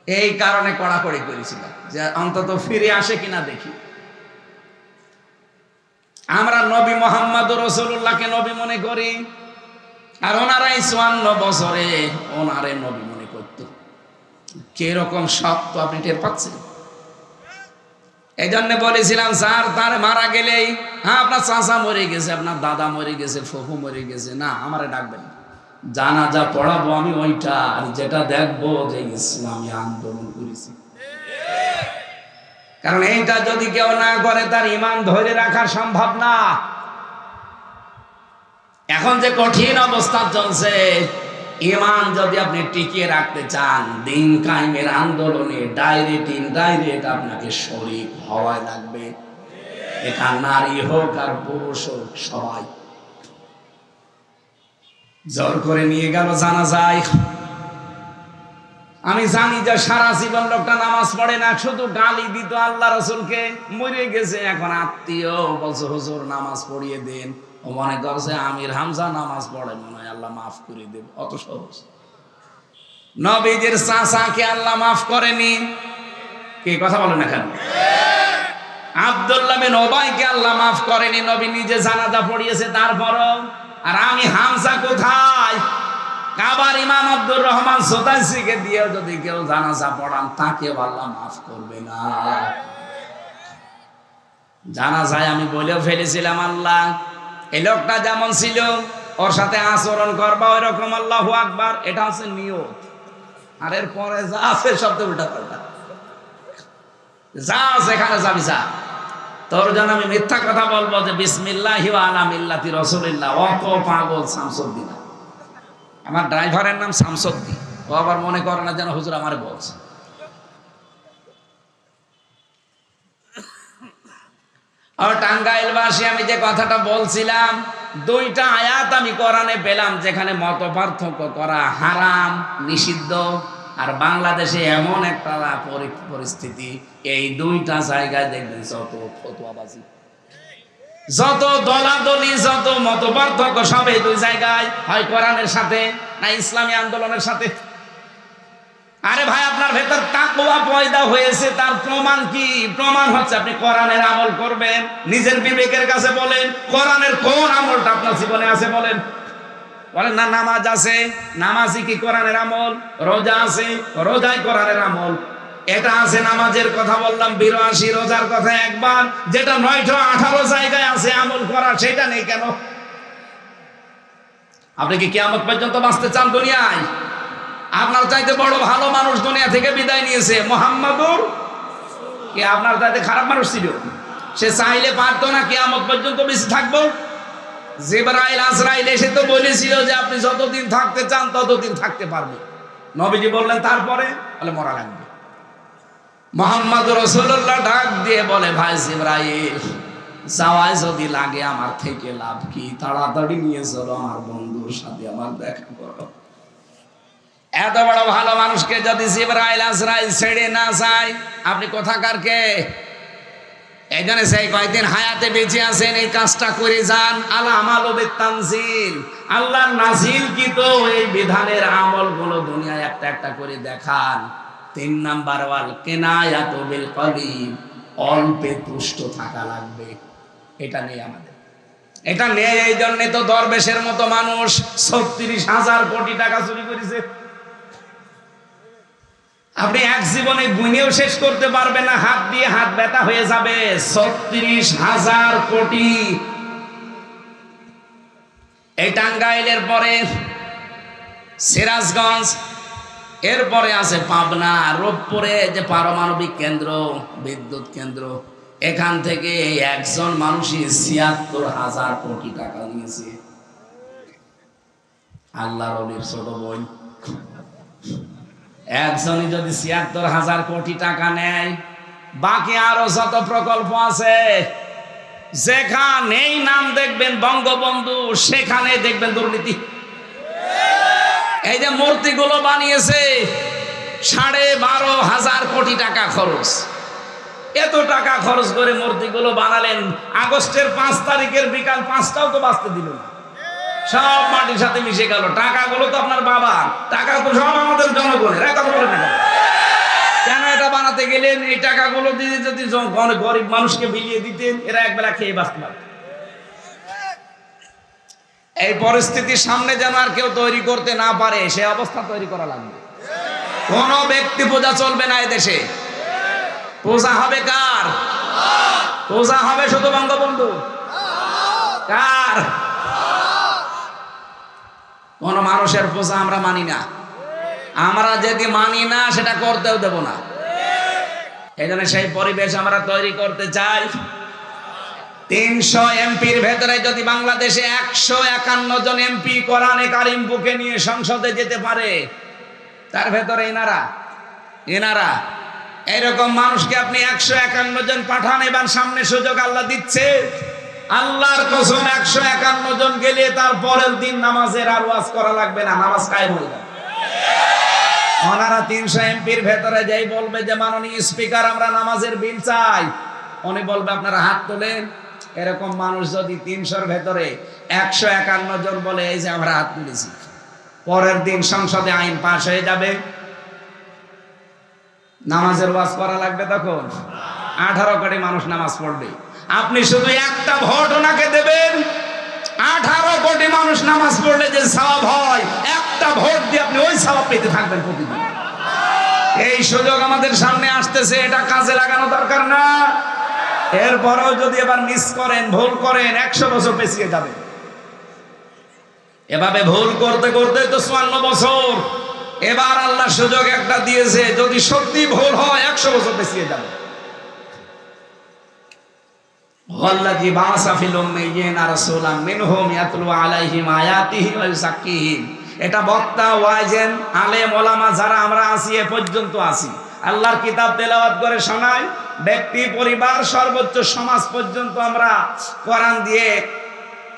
এই কারণে কড়াকড়ি করেছিলাম যে অন্তত ফিরে আসে কিনা দেখি। আমরা নবী মুহাম্মদ রাসূলুল্লাহকে নবী মনে করি, আর ওনারাই 54 বছরে ওনারে নবী মনে করত। কিরকম শক্ত আপনি টের পাচ্ছেন? এই জন্য বলেছিলাম স্যার, তার মারা গেলেই হ্যাঁ আপনার চাচা মরে গেছে, আপনার দাদা মরে গেছে, ফুফু মরে গেছে, না আমারে ডাকবেন, জানাজা পড়াবো আমি ওইটা, আর যেটা দেখবো যে ইসলামী আন্দোলন করেছি। কারণ এইটা যদি কেউ না করে তার ঈমান ধরে রাখা সম্ভব না। এখন যে কঠিন অবস্থা চলছে, ঈমান যদি আপনি টিকিয়ে রাখতে চান, দিন কায়েমের আন্দোলনে ডাইরেক্ট ইনডাইরেক্ট আপনাকে শরীক হওয়া লাগবে। এটা নারী হোক আর পুরুষ হোক, সবাই। জোর করে নিয়ে গেল জানাজায়। আমি জানি যে সারা জীবন লোকটা নামাজ পড়ে না, শুধু গালি দিত আল্লাহ রাসূলকে, মরে গেছে। এখন আত্মীয় বলছে হুজুর নামাজ পড়িয়ে দেন, ও মনে করছে আমির হামজা নামাজ পড়ে, মনে হয় আল্লাহ মাফ করে দেবে, অত সহজ। নবীজির চাচাকে আল্লাহ মাফ করেনি, কে কথা বলেন না কেন? আব্দুল্লাহ বিন উবাইকে আল্লাহ মাফ করেনি, নবী নিজে জানাজা পড়িয়েছে তারপরও। আর আমি হামজা কোথায়? কাবার ইমাম আব্দুর রহমান সোতাইসিকে দিয়েও যদি কেউ জানাজা পড়ান, তাকে আল্লাহ মাফ করবে না। জানাজায় আমি বলেও ফেলেছিলাম, আল্লাহ এই লোকটা যেমন ছিল ওর সাথে আচরণ করবা ওই রকম, আল্লাহু আকবার, এটা হচ্ছে নিয়ত। আর এর পরে যা আছে সব তো উল্টা পাল্টা, যা আছে এখানে যাবি যা। তোর জন্য আমি মিথ্যা কথা বলবো যে বিসমিল্লাহি ওয়া আলা মিল্লাতি রাসূলিল্লাহ, অত পাগল শামসুদ্দিন। আমার ড্রাইভারের নাম শামসুদ্দিন, ও আবার মনে করে না যেন হুজুর আমারে বলছে। আর টাঙ্গাইলবাসী, আমি যে কথাটা বলছিলাম, দুইটা আয়াত আমি কোরআনে পেলাম যেখানে মত পার্থক্য করা হারাম, নিষিদ্ধ। আর বাংলাদেশে এমন একটা পরিস্থিতি, এই দুইটা জায়গায় দেখবেন যত ফতোয়াবাজি, যত দলাদলি, যত মত পার্থক্য, সব এই দুই জায়গায়, হয় কোরআনের সাথে না ইসলামী আন্দোলনের সাথে। আরে ভাই, আপনার ভেতর তাকওয়া পয়দা হয়েছে, তার প্রমাণ কি? প্রমাণ হচ্ছে আপনি কোরআনের আমল করবেন। নিজের বিবেকের কাছে বলেন, কোরআনের কোন আমলটা আপনার জীবনে আছে বলেন। বলেন না নামাজ আছে, নামাজই কি কোরআনের আমল? রোজা আছে, রোজাই কোরআনের আমল। এটা আছে, নামাজের কথা বললাম 82, রোজার কথা একবার, যেটা 918 জায়গায় আছে আমল করা, সেটা নেই কেন? আপনি কি কিয়ামত পর্যন্ত বাঁচতে চান দুনিয়ায়? আপনার চাইতে বড় ভালো মানুষ দুনিয়া থেকে বিদায় নিয়েছে, মুহাম্মাদুর। কি আপনার চাইতে খারাপ মানুষ ছিল? সে চাইলে পারতো না কিয়ামত পর্যন্ত বেঁচে থাকবো? জিবরাইল আজরাইল এসে তো বলেছিল যে আপনি যতদিন থাকতে চান ততদিন থাকতে পারবে। নবীজি বললেন তারপরে, বলে মরা লাগবে। মুহাম্মদ রাসূলুল্লাহ ডাক দিয়ে বলে, ভাই জিবরাইল, যাওয়ায় যদি লাগে আমার থেকে লাভ কি? তাড়াতাড়ি নিয়ে চলো, আমার বন্ধুর সাথে আমার দেখা করো। এত বড় ভালো মানুষকে যদি জিবরাইল আজরাইল ছেড়ে না যায়, আপনি কোথাকার কে? এই জন্য সেই কয়েকদিন হায়াতে বেঁচে আছেন, এই কাজটা করে যান। আল আমালু বিত-তানজিল, আল্লাহর নাজিল কি তো এই বিধানের আমলগুলো দুনিয়ায় একটা একটা করে দেখান। 3 নাম্বার, ওয়াল কিনায়াতু বিল কলিল, অল্পে তুষ্ট থাকা লাগবে। এটা নেই আমাদের, এটা নেই। এই জন্য তো দরবেশের মতো মানুষ 36,000 কোটি টাকা চুরি করেছে। আপনি এক জীবনে গুনেও শেষ করতে পারবেন না, হাত দিয়ে হাত ব্যথা হয়ে যাবে। 36,000 কোটি। এই টাঙ্গাইলের পরে সিরাজগঞ্জ, এরপরে আছে পাবনা, রূপপুরে যে পারমাণবিক কেন্দ্র, বিদ্যুৎ কেন্দ্র, এখান থেকে একজন মানুষই 76,000 কোটি টাকা নিয়েছে। আল্লাহর ওলির ছোট বোন একজনই যদি 76,000 কোটি টাকা নেয়, বাকি আরো যত প্রকল্প আছে, যেখানেই নাম দেখবেন বঙ্গবন্ধু, সেখানে দেখবেন দুর্নীতি। এই যে মূর্তিগুলো বানিয়েছে, 12,500 কোটি টাকা খরচ। এত টাকা খরচ করে মূর্তিগুলো বানালেন, আগস্টের 5 তারিখের বিকাল 5টাও তো বাঁচতে দিল না, সব মাটির সাথে মিশে গেল। টাকাগুলো তো আপনার বাবার টাকা, তো সব আমাদের জনগণের। কেন এটা বানাতে গেলেন? এই টাকাগুলো দিয়ে যদি গরিব মানুষকে বিলিয়ে দিতেন, এরা একবেলা খেয়ে বাঁচতে পারত। এই পরিস্থিতির সামনে যেন আর কেউ তৈরি করতে না পারে, সে অবস্থা তৈরি করা লাগবে। কোন ব্যক্তি পূজা চলবে না এদেশে। পূজা হবে কার? পূজা হবে শুধু বঙ্গবন্ধু। কার? কোন মানুষের পূজা আমরা মানি না। আমরা যদি মানি না সেটা করতেও দেব না। এই জন্য সেই পরিবেশ আমরা তৈরি করতে চাই। 300 এমপির ভেতরে যদি বাংলাদেশে 151 জন এমপি কোরআনে কারিম বুকে নিয়ে সংসদে যেতে পারে, তার ভেতরে এনারা এরকম মানুষকে আপনি 151 জন পাঠান। এবার সামনে সুযোগ আল্লাহ দিচ্ছে। আল্লাহর কসম 151 জন গেলে তার পরের দিন নামাজের আর ওয়াজ করা লাগবে না, নামাজ কায়েম হয়ে যাবে। ওনারা 300 এমপির ভেতরে যাই বলবে যে মাননীয় স্পিকার আমরা নামাজের বিল চাই, উনি বলবে আপনারা হাত তোলেন। এরকম মানুষ যদি 300-র ভেতরে 151 জন বলে এই যে আমরা হাত তুলেছি, পরের দিন সংসদে আইন পাশ হয়ে যাবে, নামাজের ওয়াজ করা লাগবে তখন? 18 কোটি মানুষ নামাজ পড়বে। আপনি শুধু একটা ভোট ওনাকে দেবেন, 18 কোটি মানুষ নামাজ পড়লে যে সওয়াব হয়, একটা ভোট দিয়ে আপনি ওই সওয়াব পেতে থাকবেন প্রতিদিন। এই সুযোগ আমাদের সামনে আসতেছে, এটা কাজে লাগানো দরকার না? এরপরেও যদি এবার মিস করেন, ভুল করেন, 100 বছর পেছিয়ে যাবে। এভাবে ভুল করতে করতে তো 54 বছর। এবার আল্লাহ সুযোগ একটা দিয়েছে, যদি সত্যি ভুল হয় 100 বছর পেছিয়ে যাবে। ওয়াল্লাযী বা'আসা ফিল উম্মিয়্যিনা রাসূলাম মিনহুম ইয়াতলু আলাইহিম আয়াতিহি ওয়া ইউযাক্কিহিম। এটা বক্তা, ওয়াইজেন, আলেম, ওলামা যারা আমরা আছি, এ পর্যন্ত আছি, আল্লাহর কিতাব তেলাওয়াত করে শোনাই। ব্যক্তি, পরিবার, সর্বোচ্চ সমাজ পর্যন্ত আমরা কোরআন দিয়ে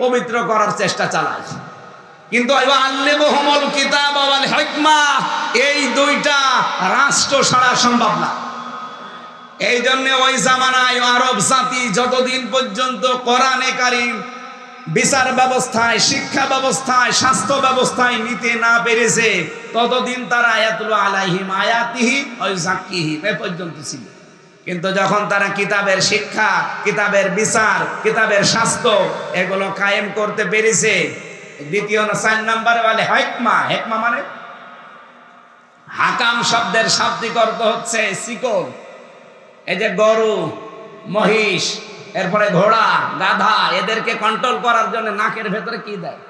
পবিত্র করার চেষ্টা চালাই। কিন্তু আল্লিমুহুমুল কিতাব ওয়াল হিকমা, এই দুইটা রাষ্ট্র ছাড়া সম্ভব না। এই জন্য ওই জামানায় আরব জাতি যতদিন পর্যন্ত কোরআনে কারিম বিচার ব্যবস্থায়, শিক্ষা ব্যবস্থায়, স্বাস্থ্য ব্যবস্থায় নিতে না পেরেছে, ততদিন তারা ইয়াতলু আলাইহিম আয়াতিহি ওয়া ইউযাক্কিহিম এ পর্যন্ত ছিল। কিন্তু যখন তারা কিতাবের শিক্ষা, কিতাবের বিচার, কিতাবের স্বাস্থ্য এগুলো কায়েম করতে পেরেছে, দ্বিতীয় 4 নম্বরে বলে হিকমা। হিকমা মানে হাকাম শব্দের শাব্দিক অর্থ হচ্ছে শিকল। এই যে গরু, মহিষ, এরপরে ঘোড়া, গাধা, এদেরকে কন্ট্রোল করার জন্য নাকের ভেতরে কি দেয়?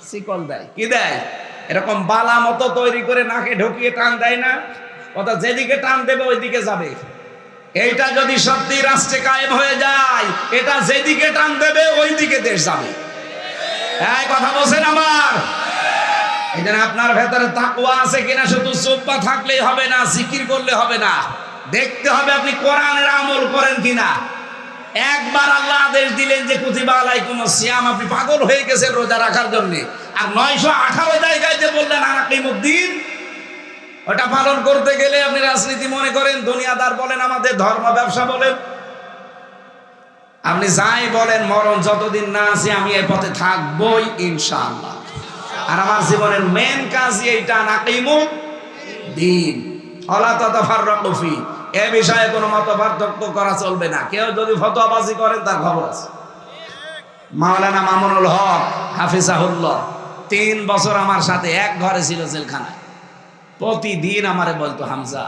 শিকল দেয়। কি দেয়? এরকম বালা মতো তৈরি করে নাকে ঢুকিয়ে টান দেয় না? ওটা যেদিকে টান দেবে ওইদিকে যাবে। এইটা যদি সত্যি রাষ্ট্রে কায়েম হয়ে যায়, এটা যেদিকে টান দেবে ওইদিকে দেশ যাবে। এই কথা বলছেন আমার? এই জন্য আপনার ভেতরে তাকওয়া আছে কিনা শুধু চুপ্পা থাকলেই হবে না, জিকির করলে হবে না, দেখতে হবে আপনি কোরআনের আমল করেন কিনা। একবার আল্লাহ আদেশ দিলেন যে কুতিবা আলাইকুমুস সিয়াম, আপনি পাগল হয়ে গেছেন রোজা রাখার জন্য। আর 918 জায়গায় যে বললেন আনাকিমুদ্দিন, ওটা পালন করতে গেলে আপনি রাজনীতি মনে করেন, দুনিয়াদার বলেন, আমাদের ধর্ম ব্যবসা বলেন, আপনি যাই বলেন, মরণ যতদিন না আছে আমি এই পথে থাকবই ইনশাআল্লাহ। আর আমার জীবনের মেন কাজই এইটা, আনাকিমুদ্দিন ওয়ালা তাতাফাররাকু ফি। এ বিষয়ে কোনো মত পার্থক্য করা চলবে না। কেউ যদি ফতোয়াবাজি করেন তার খবর আছে। মাওলানা মামুনুল হক হাফিজাহুল্লাহ 3 বছর আমার সাথে এক ঘরে ছিল জেলখানায়। প্রতিদিন আমারে বলতো, হামজা,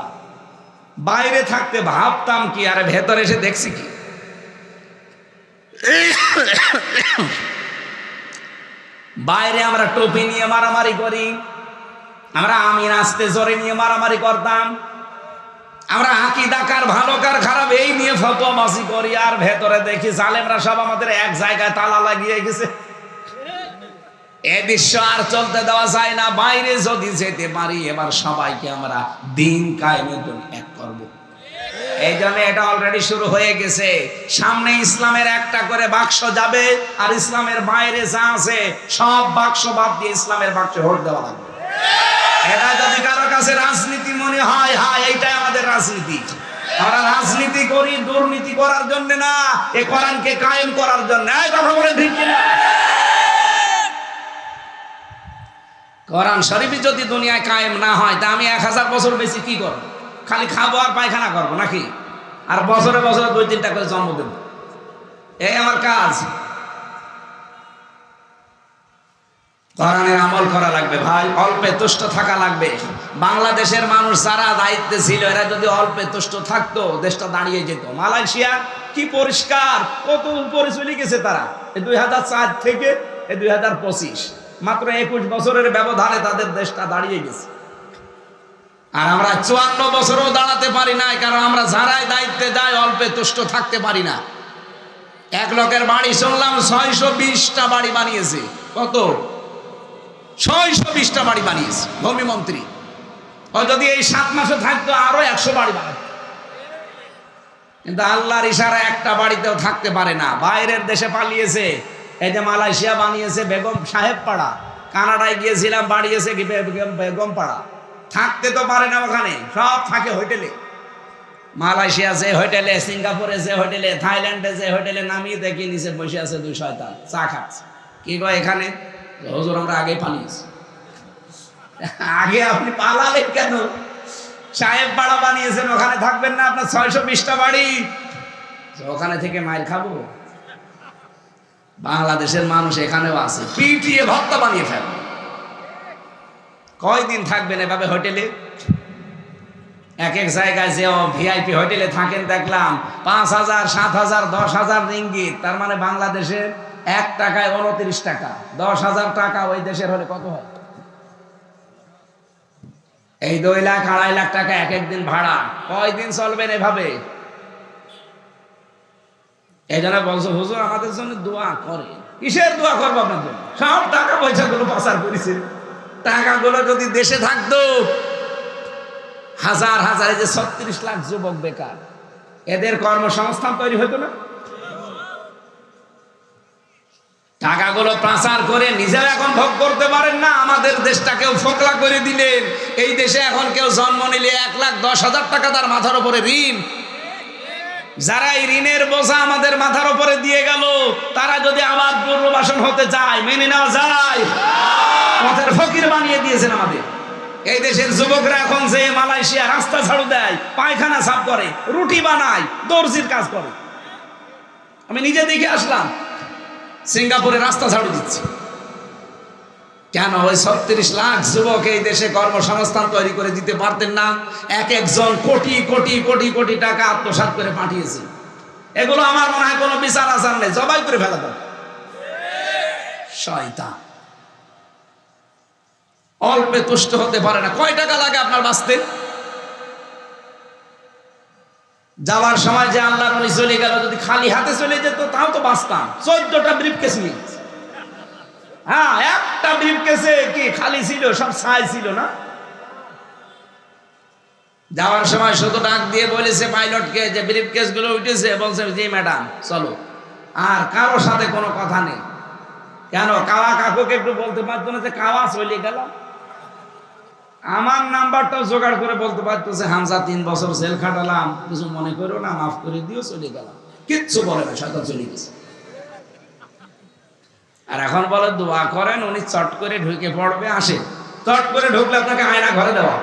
বাইরে থাকতে ভাবতাম কি, আরে ভেতরে এসে দেখছি কি। বাইরে আমরা টুপি নিয়ে মারামারি করি, আমরা আমিন আস্তে জোরে নিয়ে মারামারি করতাম, আমরা আকীদা কার ভালো কার খারাপ এই নিয়ে ফতোয়াবাজি করি, আর ভেতরে দেখি জালেমরা সব আমাদের এক জায়গায় তালা লাগিয়ে গেছে। এ দৃশ্য আর চলতে দেওয়া যায় না। বাইরে যদি যেতে পারি, এবার সবাইকে আমরা দিন কায়েমের জন্য এক করব। এই জন্য এটা অলরেডি শুরু হয়ে গেছে। সামনে ইসলামের একটা করে বাক্স যাবে, আর ইসলামের বাইরে যা আছে সব বাক্স বাদ দিয়ে ইসলামের বাক্সে ভোট দেওয়া লাগবে। এটা যদি কারো কাছে রাজনীতি মনে হয়, হ্যাঁ এইটাই আমাদের রাজনীতি। আমরা রাজনীতি করি দুর্নীতি করার জন্য না, এই কোরআনকে কায়েম করার জন্য। এই কথা বলে ঠিক কিনা? কোরআন শরীফ যদি দুনিয়ায় কায়েম না হয়, তা আমি 1000 বছর বেশি কি করব? খালি খাবো আর পায়খানা করবো নাকি? আর বছরে বছরে 2-3টা করে জন্ম দেব, এই আমার কাজ। কোরআনের আমল করা লাগবে ভাই, অল্পে তুষ্ট থাকা লাগবে। বাংলাদেশের মানুষ যারা দায়িত্বে ছিল এরা যদি অল্পে তুষ্ট থাকতো দেশটা দাঁড়িয়ে যেত। মালয়েশিয়া কি পরিষ্কার, কত উপরে চলে গেছে তারা। 2004 থেকে 2025 মাত্র 21 বছরের ব্যবধানে তাদের দেশটা দাঁড়িয়ে গেছে। আর আমরা 54 বছরও দাঁড়াতে পারি না, কারণ আমরা যারাই দায়িত্বে যাই অল্পে তুষ্ট থাকতে পারি না। এক লোকের বাড়ি শুনলাম 620টা বাড়ি বানিয়েছে। কত? 620টা বাড়ি বানিয়েছে ভূমিমন্ত্রী। ও যদি এই 7 মাসে থাকতো আরো 100 বাড়ি বানাতো। কিন্তু আল্লাহর ইশারা একটা বাড়িতেও থাকতে পারে না, বাইরের দেশে পালিয়েছে। এই যে মালয়েশিয়া বানিয়েছে বেগম সাহেব পাড়া, কানাডায় গিয়েছিলাম বাড়িয়েছে কি বেগম পাড়া। থাকতে তো পারে না ওখানে, সব থাকে হোটেলে। মালয়েশিয়া যে হোটেলে, সিঙ্গাপুরে যে হোটেলে, থাইল্যান্ডে যে হোটেলে নামিয়ে দেখি নিচে বসে আছে 2 শয়তান চা খাচ্ছে। কি গো এখানে? হুজুর আমরা আগে পালিয়েছি। আগে আপনি পালালেন কেন? সাহেব পাড়া বানিয়েছেন, ওখানে থাকবেন না? আপনার 620টা বাড়ি, ওখানে থেকে মাইর খাবো? বাংলাদেশের মানুষ এখানেও আছে, পিটিয়ে ভর্তা বানিয়ে ফেলবে। কয়দিন থাকবেন এভাবে হোটেলে? এক এক জায়গায় যে ভিআইপি হোটেলে থাকেন দেখলাম 5,000, 7,000, 10,000 রিঙ্গিত। তার মানে বাংলাদেশের 1 টাকায় 29 টাকা। 10,000 টাকা ওই দেশের হলে কত হয়? এই 2 লাখ 2.5 লাখ টাকা এক একদিন ভাড়া। কয়দিন চলবেন এভাবে? এই জন্য বলছো হুজুর আমাদের জন্য দোয়া করে। কিসের দোয়া করবো আপনার জন্য? সব টাকা পয়সা গুলো পাচার করেছে। টাকাগুলো যদি দেশে থাকতো, হাজার হাজার, এই যে 36 লাখ যুবক বেকার, এদের কর্মসংস্থান তৈরি হতো না? টাকাগুলো পাচার করে নিজেরা এখন ভোগ করতে পারেন না, আমাদের দেশটাকেও ফোকলা করে দিলেন। এই দেশে এখন কেউ জন্ম নিলে 1,10,000 টাকা তার মাথার উপরে ঋণ। যারা এই ঋণের বোঝা আমাদের মাথার উপরে দিয়ে গেল, তারা যদি আবার পুনর্বাসন হতে চায়, মেনে নেওয়া যায়? পথের ফকির বানিয়ে দিয়েছেন আমাদের। এই দেশের যুবকরা এখন যে মালয়েশিয়া রাস্তা ঝাড়ু দেয়, পায়খানা সাফ করে, রুটি বানায়, দর্জির কাজ করে। আমি নিজে দেখে আসলাম, সিঙ্গাপুরে রাস্তা ঝাড়ু দিচ্ছে। কেন? ওই 36 লাখ যুবক এই দেশে কর্মসংস্থান তৈরি করে দিতে পারতেন না? এক একজন কোটি কোটি কোটি কোটি টাকা আত্মসাৎ করে পাঠিয়েছে। এগুলো আমার মনে হয় কোনো বিচার আচার নেই, জবাই করে ফেলা দরকার। শয়তান অল্পে তুষ্ট হতে পারে না। কয় টাকা লাগে আপনার বাঁচতে? যাওয়ার সময় যে আল্লাহর ওলি চলে গেল, যদি খালি হাতে চলে যেত তাও তো বাঁচতাম। 14টা ব্রিফকেস নিয়ে, হ্যাঁ, একটা ব্রিফকেসে কি খালি ছিল? সব ছাই ছিল না? যাওয়ার সময় শুধু ডাক দিয়ে বলেছে পাইলটকে যে ব্রিফকেস গুলো উঠেছে, বলছে জি ম্যাডাম চলো। আর কারোর সাথে কোনো কথা নেই। কেন? কাওয়া কাকুকে একটু বলতে পারতো না যে কাওয়া চলে গেল? আমার নাম্বারটাও জোগাড় করে বলতে পারতেছে হামজা 3 বছর জেল খাটালাম, কিছু মনে করো না, মাফ করে দিও, চলে গেলাম। কিচ্ছু বলে না, শয়তান চলে গেছে। আর এখন বলে দোয়া করেন, উনি চট করে ঢুকে পড়বে। আসে, চট করে ঢুকলে আপনাকে আয়না ঘরে দেওয়া।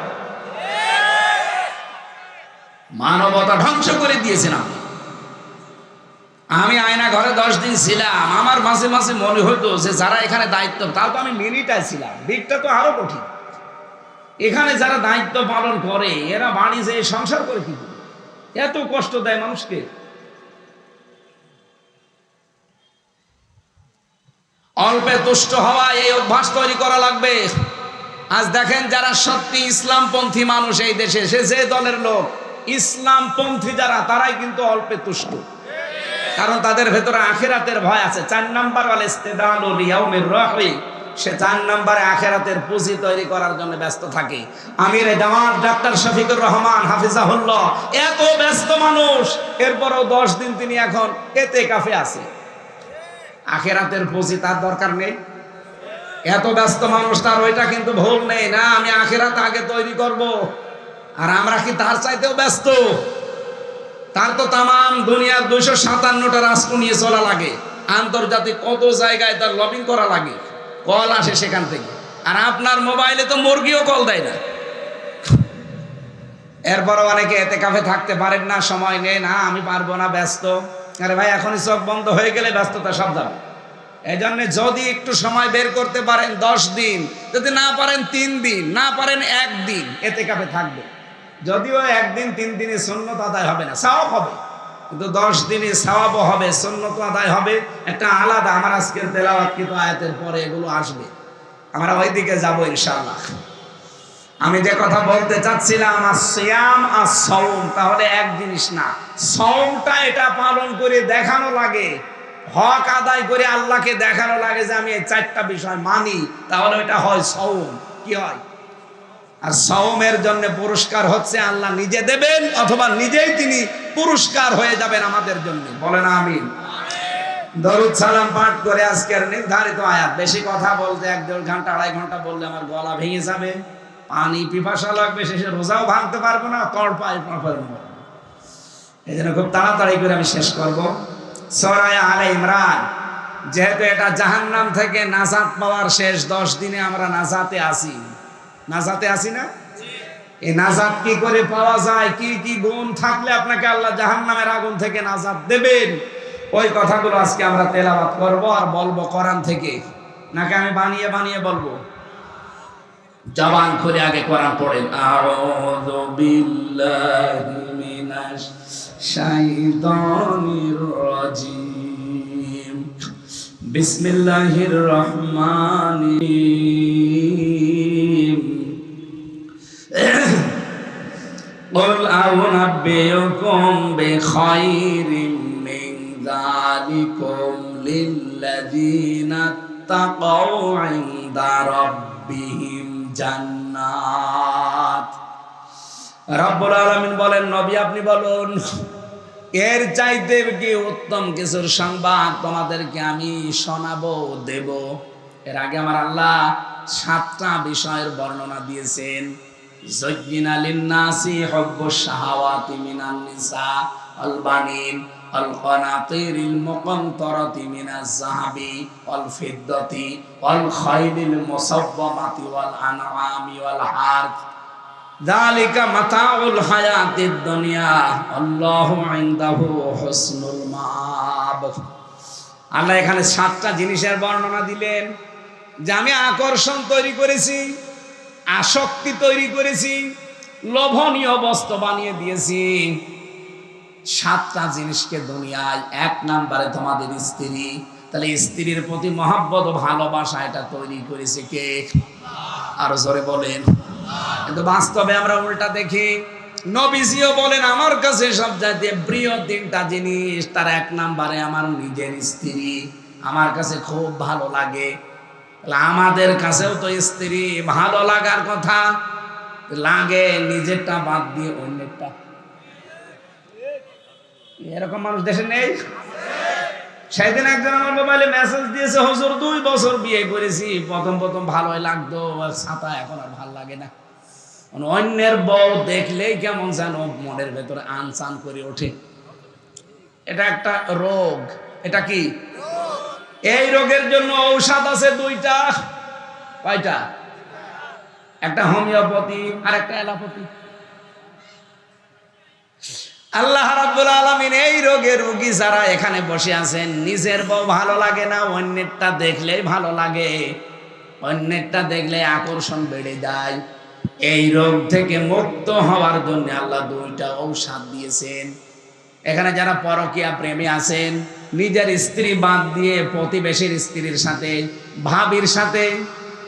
মানবতা ধ্বংস করে দিয়েছেন আপনি। আমি আয়না ঘরে 10 দিন ছিলাম। আমার মাঝে মাঝে মনে হতো যে যারা এখানে দায়িত্ব, তাও তো আমি মিনিটায় ছিলাম, দিকটা তো আরো কঠিন। এখানে যারা দায়িত্ব পালন করে এরা বাড়ি যেয়ে সংসার করে কি করে? এত কষ্ট দেয় মানুষকে। অল্পে তুষ্ট হওয়া, এই অভ্যাস তৈরি করা লাগবে। আজ দেখেন যারা সত্যি ইসলামপন্থী মানুষ এই দেশে, সে যে দলের লোক, ইসলামপন্থী যারা, তারাই কিন্তু অল্পে তুষ্ট। কারণ তাদের ভেতরে আখিরাতের ভয় আছে। 4 নাম্বার ওয়াল ইস্তিদালু লিয়াউমির রাহি, সে 4 নম্বরে আখিরাতের পুঁজি তৈরি করার জন্য ব্যস্ত থাকে। আমিরে জামাত ডাক্তার শফিকুর রহমান হাফিজাহুল্লাহ এত ব্যস্ত মানুষ, এরপরও 10 দিন তিনি এখন ইতিকাফে আছে। আখিরাতের পুঁজি তার দরকার নেই? এত ব্যস্ত মানুষ, তার ওইটা কিন্তু ভুল নেই না, আমি আখিরাত আগে তৈরি করব। আর আমরা কি তার চাইতেও ব্যস্ত? তার তো তামাম দুনিয়ার 257টা রাষ্ট্র নিয়ে চলা লাগে, আন্তর্জাতিক কত জায়গায় তার লবিং করা লাগে, কল আসে সেখান থেকে। আর আপনার মোবাইলে তো মুরগিও কল দেয় না। এরপরও অনেকে ইতিকাফে থাকতে পারেন না, সময় নেই, না আমি পারবো না, ব্যস্ত। আরে ভাই, এখনই চোখ বন্ধ হয়ে গেলে ব্যস্ততা সব যাবে। এই জন্য যদি একটু সময় বের করতে পারেন 10 দিন, যদি না পারেন 3 দিন, না পারেন 1 দিন এতেকাফে থাকবে। যদিও 1 দিন 3 দিনে সুন্নত আদায় হবে না, সওয়াব হবে, কিন্তু 10 দিনে সওয়াবও হবে, সুন্নত আদায় হবে। একটা আলাদা, আমার আজকের তেলাওয়াতকৃত আয়াতের পরে এগুলো আসবে, আমরা ওইদিকে যাব ইনশাআল্লাহ। আমি যে কথা বলতে চাচ্ছিলাম, আসিয়াম আর সাওম, তাহলে এক জিনিস না। সাওমটা এটা পালন করে দেখানো লাগে, হক আদায় করে আল্লাহকে দেখানো লাগে যে আমি এই 4টা বিষয় মানি, তাহলে এটা হয় সাওম। কি হয়? আর সাওমের জন্য পুরস্কার হচ্ছে আল্লাহ নিজে দেবেন, অথবা নিজেই তিনি পুরস্কার হয়ে যাবেন আমাদের জন্য। বলেন আমিন। দরুদ সালাম পাঠ করে আজকের নির্ধারিত আয়াত। বেশি কথা বলতে 1-1.5 ঘন্টা 2.5 ঘন্টা বললে আমার গলা ভেঙে যাবে, পানি পিপাসা লাগবে, শেষে রোজাও ভাঙতে পারবো না, তড়পাই পারবো। এই জন্য খুব তাড়াতাড়ি করে আমি শেষ করব। সূরা আলে ইমরান, যেহেতু এটা জাহান্নাম থেকে নাজাত পাওয়ার শেষ 10 দিনে আমরা নাজাতে আসি, নাজাতে আসি না? এই নাজাত কি করে পাওয়া যায়, কি কি গুণ থাকলে আপনাকে আল্লাহ জাহান্নামের আগুন থেকে নাজাত দেবেন, ওই কথাগুলো আজকে আমরা তেলাওয়াত করব আর বলবো কোরআন থেকে, নাকি আমি বানিয়ে বানিয়ে বলবো? জবান খুলে আগে কোরআন পড়েন। আউযু বিল্লাহি মিনাশ শাইতানির রাজিম, বিসমিল্লাহির রহমানির রহিম। قل أنبئكم بخير من ذلكم للذين اتقوا عند ربهم জান্নাত। রব্বুল আলামিন বলেন, নবী আপনি বলুন, এর চাইতে কি উত্তম কিছুর সংবাদ তোমাদেরকে আমি শোনাবো, দেব? এর আগে আমার আল্লাহ 7টা বিষয়ের বর্ণনা দিয়েছেন। যায়্যিনা লিন-নাসি হুব্বুশ শাহাওয়াতি মিনান নিসা ওয়াল বানিন ওয়াল কানাতিরিল মুকানতারাতি মিনাজ যাহাবি ওয়াল ফিদ্দাতি ওয়াল খাইলিল মুসাওওয়ামাতি ওয়াল আনআমি ওয়াল হারথ, যালিকা মাতাউল হায়াতিদ দুনিয়া আল্লাহু ইনদাহু হুসনুল মাআব। আল্লাহ এখানে 7টা জিনিসের বর্ণনা দিলেন যে আমি আকর্ষণ তৈরি করেছি, আসক্তি তৈরি করেছি, লোভনীয় বস্তু বানিয়ে দিয়েছি। 7টা জিনিসকে দুনিয়ায়। 1 নম্বরে তোমাদের স্ত্রী। তাহলে স্ত্রীর প্রতি মহব্বত ও ভালোবাসা এটা তৈরি করেছে কে? আরো জোরে বলেন। কিন্তু বাস্তবে আমরা উল্টা দেখি। নবীজিও বলেন আমার কাছে সবচাইতে প্রিয় 3টা জিনিস, তার 1 নম্বরে আমার নিজের স্ত্রী, আমার কাছে খুব ভালো লাগে। আমাদের কাছেও তো স্ত্রী ভালো লাগার কথা, লাগে নিজেরটা বাদ দিয়ে অন্যেরটা। এরকম মানুষ দেশে নেই? সেদিন একজন আমার মোবাইলে মেসেজ দিয়েছে, হুজুর 2 বছর বিয়ে করেছি, প্রথম ভালোই লাগতো, ছাতা এখন আর ভাল লাগে না। অন্যের বউ দেখলেই কেমন যেন মনের ভেতরে আনচান করে ওঠে। এটা একটা রোগ। এটা কি? এই রোগের জন্য ঔষধ আছে 2টা। কয়টা? একটা হোমিওপ্যাথি আর একটা অ্যালোপ্যাথি। আল্লাহ রাব্বুল আলামিন এই রোগের রোগী যারা এখানে বসে আছেন, নিজের বউ ভালো লাগে না, অন্যেরটা দেখলেই ভালো লাগে, অন্যেরটা দেখলে আকর্ষণ বেড়ে যায়, এই রোগ থেকে মুক্ত হওয়ার জন্য আল্লাহ 2টা ঔষধ দিয়েছেন। এখানে যারা পরকীয়া প্রেমী আছেন, নিজের স্ত্রী বাদ দিয়ে প্রতিবেশীর স্ত্রীর সাথে, ভাবির সাথে,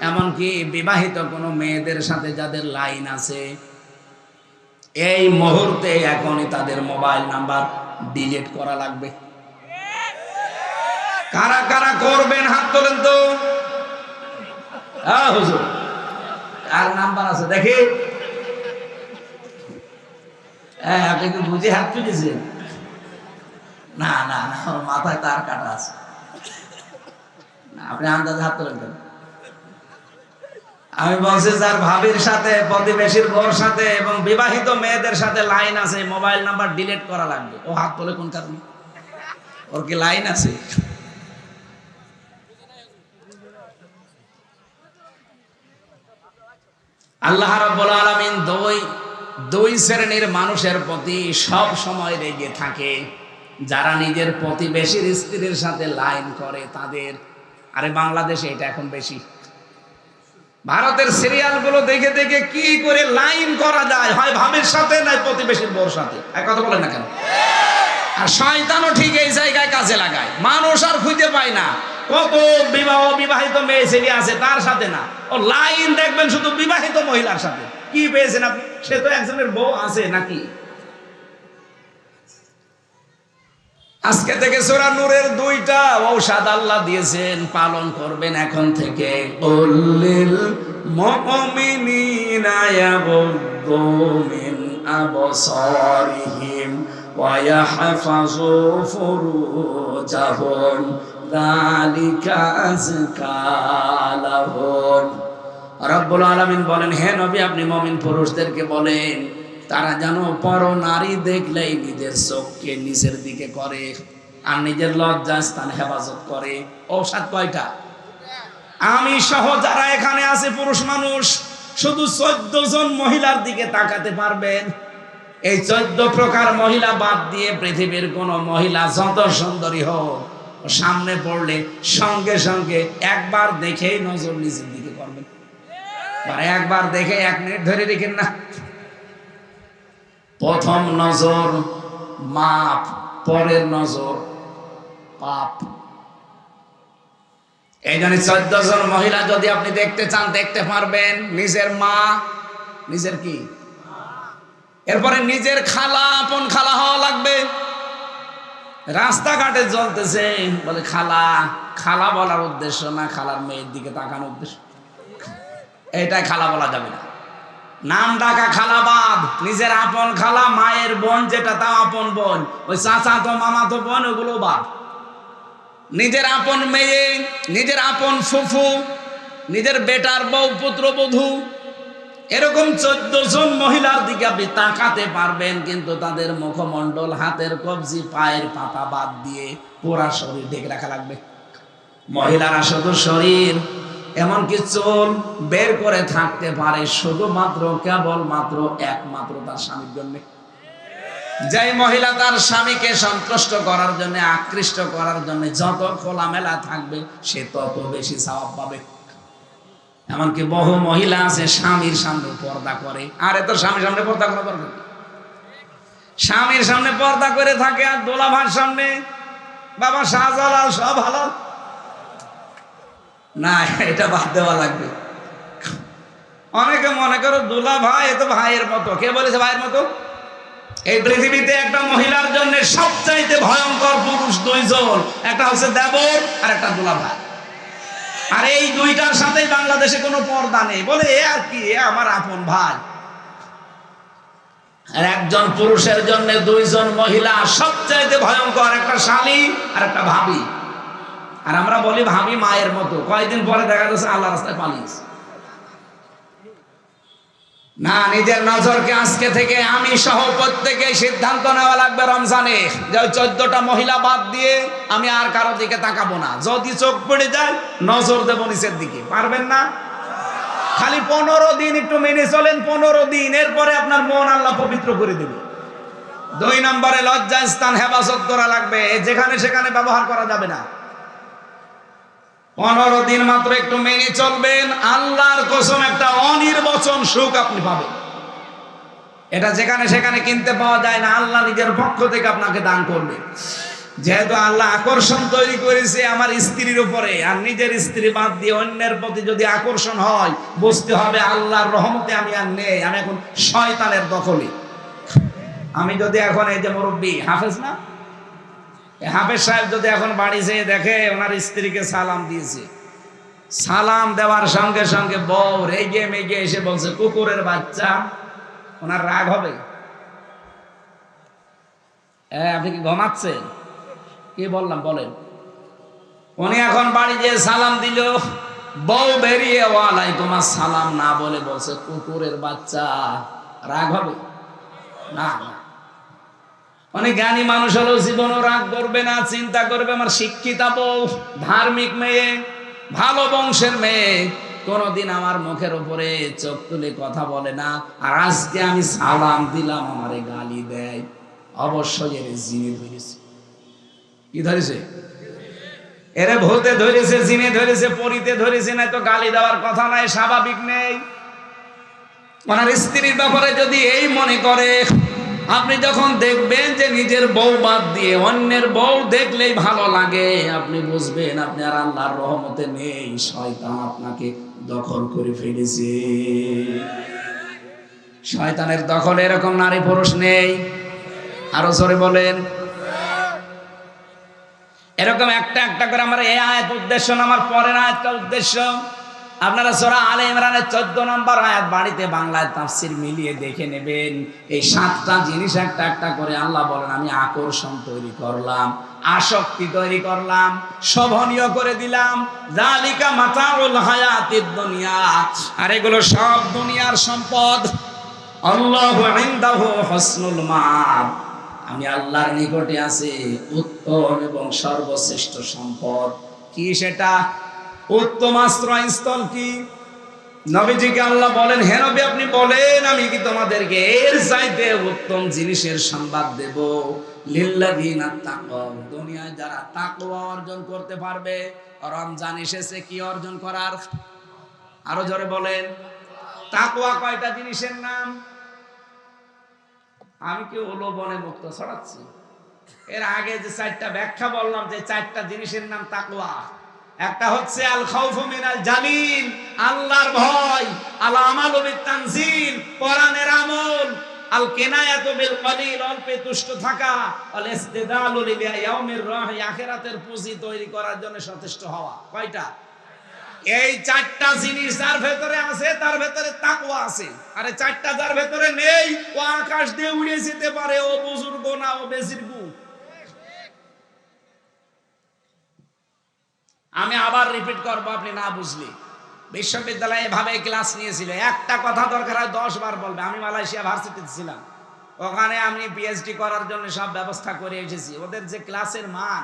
এমনকি বিবাহিত কোনো মেয়েদের সাথে যাদের লাইন আছে, এই মুহূর্তে এখনই তাদের মোবাইল নাম্বার ডিলিট করা লাগবে। কারা কারা করবেন হাত তোলেন তো। হ্যাঁ হুজুর, আর নাম্বার আছে দেখি। হ্যাঁ, আপনি কি বুঝে হাত তুলেছেন? না না না, মাথায় তার কাটা আছে। না, আপনি আন্দাজে হাত তোলেন কেন? আমি বলছি যার ভাবির সাথে, প্রতিবেশীর বউর সাথে এবং বিবাহিত মেয়েদের সাথে লাইন আছে, মোবাইল নাম্বার ডিলিট করা লাগবে। ও হাত তোলে কোন কারণে? ওর কি লাইন আছে? আল্লাহ রাব্বুল আলামিন দুই শ্রেণীর মানুষের প্রতি সব সময় রেগে থাকে। যারা নিজের প্রতিবেশীর স্ত্রীর সাথে লাইন করে তাদের, আরে বাংলাদেশে এটা এখন বেশি। ভারতের সিরিয়ালগুলো দেখে দেখে কি করে লাইন করা যায়, হয় ভাবের সাথে নয় প্রতিবেশীর বউর সাথে। কথা বলে না কেন? আর শয়তানও ঠিক এই জায়গায় কাজে লাগায়। মানুষ আর খুঁজে পায় না, কত বিবাহিত মেয়ে ছেলে আছে তার সাথে না, ও লাইন দেখবেন শুধু বিবাহিত মহিলার সাথে। কি পেয়েছেন আপনি? সে তো একজনের বউ আছে নাকি? আজকে থেকে সূরা নূরের 2টা ঔষধ আল্লাহ দিয়েছেন, পালন করবেন এখন থেকে। কুল্লিল মুমিনিনা ইয়াগুদ্দু মিন আবসারিহিম ওয়া ইয়াহফাযু ফুরুজাহুম যালিকা আযকা লাহুম। রব্বুল আলামিন বলেন, হে নবী আপনি মুমিন পুরুষদেরকে বলেন তারা যেন পর নারী দেখলেই নিজের চোখকে নিচের দিকে করে আর নিজের লজ্জাস্থান হেফাজত করে। ঔষধ কয়টা? আমি সহ যারা এখানে আছে পুরুষ মানুষ শুধু 14 জন মহিলার দিকে তাকাতে পারবেন। এই 14 প্রকার মহিলা বাদ দিয়ে পৃথিবীর কোন মহিলা যত সুন্দরী হোক, সামনে পড়লে সঙ্গে সঙ্গে একবার দেখেই নজর নিচের দিকে করবেন। একবার দেখে 1 মিনিট ধরে রেখেন না। প্রথম নজর মাপ, পরের নজর পাপ। এই জন্য 14 জন মহিলা যদি আপনি দেখতে চান দেখতে পারবেন। নিজের মা, নিজের কি, এরপরে নিজের খালা, আপন খালা হওয়া লাগবে। রাস্তাঘাটে চলতেছে বলে খালা, খালা বলার উদ্দেশ্য না খালার মেয়ের দিকে তাকানোর উদ্দেশ্য, এইটাই খালা বলা যাবে না। নাম ডাকা খালা বাদ, নিজের আপন খালা, মায়ের বোন যেটা তা আপন বোন, ওই চাচা তো মামা তো বোন ওগুলো বাদ। নিজের আপন মেয়ে, নিজের আপন ফুফু, নিজের বেটার বউ, পুত্রবধূ, এরকম 14 জন মহিলার দিকে আপনি তাকাতে পারবেন, কিন্তু তাদের মুখমণ্ডল, হাতের কবজি, পায়ের পাতা বাদ দিয়ে পুরা শরীর ঢেকে রাখা লাগবে। মহিলারা শুধু শরীর, এমনকি চুল বের করে থাকতে পারে শুধুমাত্র কেবলমাত্র একমাত্র তার স্বামীর জন্য। যেই মহিলা তার স্বামীকে সন্তুষ্ট করার জন্য, আকৃষ্ট করার জন্য যত খোলামেলা থাকবে সে তত বেশি সওয়াব পাবে। এমনকি বহু মহিলা আছে স্বামীর সামনে পর্দা করে, আর এত স্বামীর সামনে পর্দা করা দরকার, স্বামীর সামনে পর্দা করে থাকে আর দোলাভার সামনে বাবা শাহজালাল সব হালাল না, এটা বাদ দেওয়া লাগবে। অনেকে মনে করো দুলা ভাই এ তো ভাইয়ের মতো। কে বলেছে ভাইয়ের মতো? এই পৃথিবীতে একটা মহিলার জন্য সবচাইতে ভয়ঙ্কর পুরুষ 2 জন, একটা হচ্ছে দেবর আর একটা দুলা ভাই। আর এই 2টার সাথেই বাংলাদেশে কোনো পর্দা নেই, বলে এ আর কি, এ আমার আপন ভাই। আর একজন পুরুষের জন্য 2 জন মহিলা সবচাইতে ভয়ঙ্কর, একটা শালী আর একটা ভাবি। আর আমরা বলি ভাবি মায়ের মতো, কয়েকদিন পরে দেখা যাচ্ছে আল্লাহ রাস্তায় পালিয়েছে। না, নিজের নজরকে আজকে থেকে আমি সহ প্রত্যেকে সিদ্ধান্ত নেওয়া লাগবে রমজানে যে 14টা মহিলা বাদ দিয়ে আমি আর কারো দিকে তাকাবো না। যদি চোখ পড়ে যায় নজর দেব নিচের দিকে। পারবেন না? খালি 15 দিন একটু মেনে চলেন, 15 দিন, এরপরে আপনার মন আল্লাহ পবিত্র করে দেবে। 2 নম্বরে লজ্জা স্থান হেফাজত করা লাগবে, যেখানে সেখানে ব্যবহার করা যাবে না। 15 দিন মাত্র একটু মেনে চলবেন, আল্লাহর কসম একটা অনির্বচন সুখ আপনি পাবেন। এটা যেখানে সেখানে কিনতে পাওয়া যায় না, আল্লাহ নিজের পক্ষ থেকে আপনাকে দান করবে। যেহেতু আল্লাহ আকর্ষণ তৈরি করেছে আমার স্ত্রীর উপরে, আর নিজের স্ত্রী বাদ দিয়ে অন্যের প্রতি যদি আকর্ষণ হয়, বুঝতে হবে আল্লাহর রহমতে আমি আর নেই, আমি এখন শয়তানের দখলে। আমি যদি এখন এই যে মুরব্বী হাফেজ না, হাফেজ সাহেব যদি এখন বাড়ি যেয়ে দেখে ওনার স্ত্রীকে সালাম দিয়েছে, সালাম দেওয়ার সঙ্গে সঙ্গে বউ রেগে মেগে এসে বলছে কুকুরের বাচ্চা, ওনার রাগ হবে? আপনি কি ঘুমাচ্ছেন? কি বললাম বলেন? উনি এখন বাড়ি যেয়ে সালাম দিল, বউ বেরিয়ে ওয়ালাইকুম আসসালাম না বলে বলছে কুকুরের বাচ্চা, রাগ হবে? না। অনেক জ্ঞানী মানুষ হলেও জীবনও রাগ করবে না, চিন্তা করবে আমার শিক্ষিতা বউ, ধার্মিক মেয়ে, ভালো বংশের মেয়ে, কোনদিন আমার মুখের উপরে চোখ তুলে কথা বলে না। আর আজকে আমি সালাম দিলাম আমারে গালি দেয়, অবশ্যই এর জিনে ধরেছে। কি ধরেছে? এরে ভূতে ধরেছে, জিনে ধরেছে, পরিতে ধরেছে, না তো গালি দেওয়ার কথা নাই, স্বাভাবিক নেই। ওনার স্ত্রীর ব্যাপারে যদি এই মনে করে, আপনি যখন দেখবেন যে নিজের বউ বাদ দিয়ে অন্যের বউ দেখলেই ভালো লাগে, আপনি বুঝবেন আপনি আর আল্লাহর রহমতে নেই, শয়তান আপনাকে দখল করে ফেলেছে। শয়তানের দখলে এরকম নারী পুরুষ নেই, আরো জোরে বলেন। এরকম একটা একটা করে আমার এই আয়াত উদ্দেশ্য না, আমার পরের আয়াতটা উদ্দেশ্য। আপনারা সূরা আলে ইমরানের 14 নম্বর আয়াত বাড়িতে বাংলায় তাফসীর মিলিয়ে দেখে নেবেন। এই 7টা জিনিস একটা একটা করে আল্লাহ বলেন আমি আকর্ষণ তৈরি করলাম, আসক্তি তৈরি করলাম, শোভনীয় করে দিলাম। যালিকা মাতাউল হায়াতিদ দুনিয়া, আর এগুলো সব দুনিয়ার সম্পদ। আল্লাহু ইনদাহু হুসনুল মাআব, আমি আল্লাহর নিকটে আছে উত্তম এবং সর্বশ্রেষ্ঠ সম্পদ। কি সেটা? উত্তম আশ্রয়স্থল কি? নবীজিকে আল্লাহ বলেন, হে নবী আপনি বলেন আমি কি তোমাদেরকে এর চাইতে উত্তম জিনিসের সংবাদ দেব? লিল্লাযিনা তাকাও, দুনিয়ায় যারা তাকওয়া অর্জন করতে পারবে। রমজান এসেছে কি অর্জন করার? আরো জোরে বলেন। তাকওয়া কয়টা জিনিসের নাম? আমি কি ওলবনে মুক্ত ছড়াচ্ছি? এর আগে যে 4টা ব্যাখ্যা বললাম, যে 4টা জিনিসের নাম তাকওয়া। একটা হচ্ছে আল খাউফু মিনাল জালিল, আল্লাহর ভয়। আল আমালু বিত তানজিল, কোরআনের আমল। আল কিনায়াতু বিল কলিল, অল্পে তুষ্ট থাকা। আল ইসতিদালু লিয়াউমির রাহি, আখিরাতের পুঁজি তৈরি করার জন্য সচেষ্ট হওয়া। কয়টা? এই 4টা জিনিস যার ভেতরে আছে তার ভেতরে তাকওয়া আছে। আরে 4টা যার ভেতরে নেই, ও আকাশ দিয়ে উড়ে যেতে পারে, ও বুজুর্গ না, ও বেজিরগু। আমি আবার রিপিট করবো, আপনি না বুঝলে। বিশ্ববিদ্যালয়ে এভাবে ক্লাস নিয়েছিল, একটা কথা দরকার হয় 10 বার বলবে। আমি মালয়েশিয়া ভার্সিটিতে ছিলাম, ওখানে আমি পিএইচডি করার জন্য সব ব্যবস্থা করে এসেছি। ওদের যে ক্লাসের মান,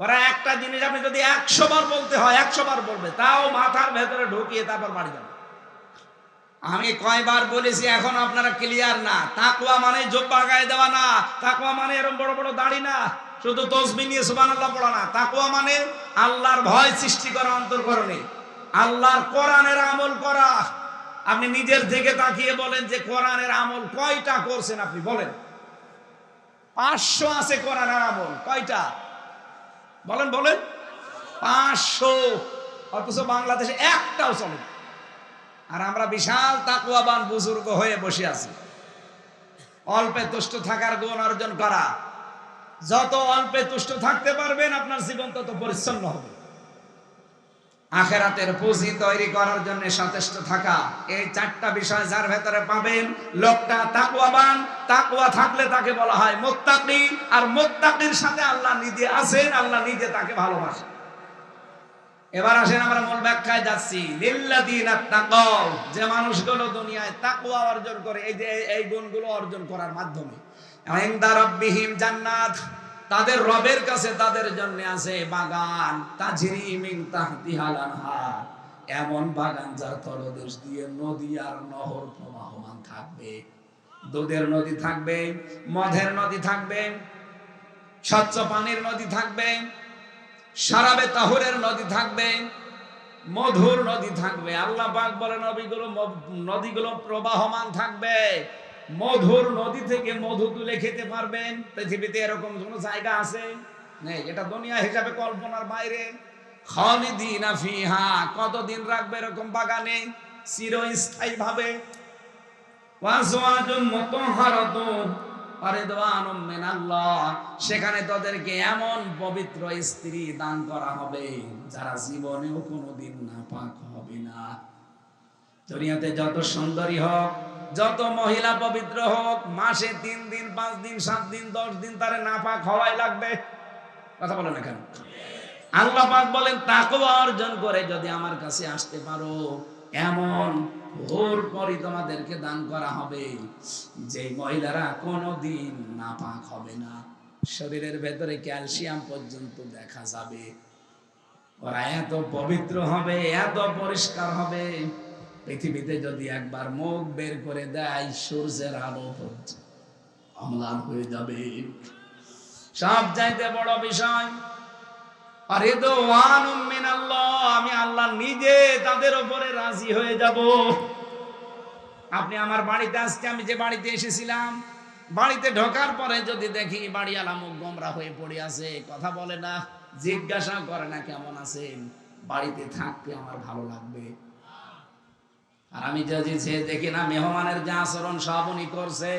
ওরা একটা জিনিস আপনি যদি 100 বার বলতে হয় 100 বার বলবে, তাও মাথার ভেতরে ঢুকিয়ে তারপর বাড়ি যাবে। আমি কয়বার বলেছি, এখন আপনারা ক্লিয়ার না? তাকওয়া মানে জোব্বা গায়ে দেওয়া না, তাকওয়া মানে এরকম বড় বড় দাড়ি না, শুধু তাসবিহ নিয়ে সুবহানাল্লাহ পড়া না। তাকওয়া মানে আল্লাহর ভয় সৃষ্টি করা অন্তর্করণে, আল্লাহর কোরআনের আমল করা। আপনি নিজের দিকে তাকিয়ে বলেন যে কোরআনের আমল কয়টা করছেন? আপনি বলেন। 500 আছে কোরআনের আমল, কয়টা? বলেন বলেন। 500, অথচ বাংলাদেশে একটাও চলে না। আর আমরা বিশাল তাকওয়াবান বুজুর্গ হয়ে বসে আছি। অল্পে তুষ্ট থাকার গুণ অর্জন করা। যত অল্পে তুষ্ট থাকতে পারবেন আপনার জীবন তত পরিচ্ছন্ন হবে। আখিরাতের পুঁজি তৈরি করার জন্য সচেষ্ট থাকা, এই 4টা বিষয় যার ভেতরে পাবেন, লোকটা তাকওয়াবান। তাকওয়া থাকলে তাকে বলা হয় মুত্তাকি, আর মুত্তাকির সাথে আল্লাহ নিজে আছেন, আল্লাহ নিজে তাকে ভালোবাসেন। এবার আসেন আমরা মূল ব্যাখ্যায় যাচ্ছি। লিল্লাযিনা তাকাও, যে মানুষগুলো দুনিয়ায় তাকওয়া অর্জন করে, এই যে এই গুণগুলো অর্জন করার মাধ্যমে, ইনদা রাব্বিহিম জান্নাত, তাদের রবের কাছে তাদের জন্য আছে বাগান। তাজরি মিন তাহতিহাল আনহার, এমন বাগান যার তলদেশ দিয়ে নদী আর নহর প্রবাহমান থাকবে। দুধের নদী থাকবে, মধের নদী থাকবে, স্বচ্ছ পানির নদী থাকবে, শারাবে তাহুরের নদী থাকবে, মধুর নদী থাকবে। আল্লাহ পাক বলেন নদীগুলো প্রবাহমান থাকবে। মধুর নদী থেকে মধু তুলে খেতে পারবেন। পৃথিবীতে এরকম কোনো জায়গা আছে? নেই। এটা দুনিয়া হিসাবে কল্পনার বাইরে। খালিদিনা ফিহা, কতদিন রাখবে এরকম বাগানে? চিরস্থায়ী ভাবে। ওয়াজওয়াজুন মুতাহহারাতুন ফারিদওয়ানুম মিনাল্লাহ, সেখানে তাদেরকে এমন পবিত্র স্ত্রী দান করা হবে যারা জীবনেও কোনোদিন নাপাক হবে না। দুনিয়াতে যত সুন্দরী হোক, যত মহিলা পবিত্র হোক, মাসে 3 দিন 5 দিন 7 দিন 10 দিন তারে নাপাক হওয়াই লাগবে। কথা বলেন না কেন? আল্লাহ পাক বলেন তাকওয়া অর্জন করে যদি আমার কাছে আসতে পারো, এমন হুর পরি তোমাদেরকে দান করা হবে যে মহিলারা কোনোদিন নাপাক হবে না। শরীরের ভেতরে ক্যালসিয়াম পর্যন্ত দেখা যাবে। ওরা এত পবিত্র হবে, এত পরিষ্কার হবে, পৃথিবীতে যদি একবার মুখ বের করে দেয় সূর্যের আলো পর্যন্ত অম্লান হয়ে যাবে। সব চাইতে বড় বিষয়, রিদওয়ানুম মিনাল্লাহ, আমি আল্লাহ নিজে তাদের উপরে রাজি হয়ে যাব। আপনি আমার বাড়িতে আজকে আমি যে বাড়িতে এসেছিলাম, বাড়িতে ঢোকার পরে যদি দেখি বাড়িওয়ালা মুখ গোমরা হয়ে পড়ে আছে, কথা বলে না, জিজ্ঞাসা করে না কেমন আছেন, বাড়িতে থাকতে আমার ভালো লাগবে। আর আমি যদি সে দেখি না মেহমানের যে আচরণ সব উনি করছে,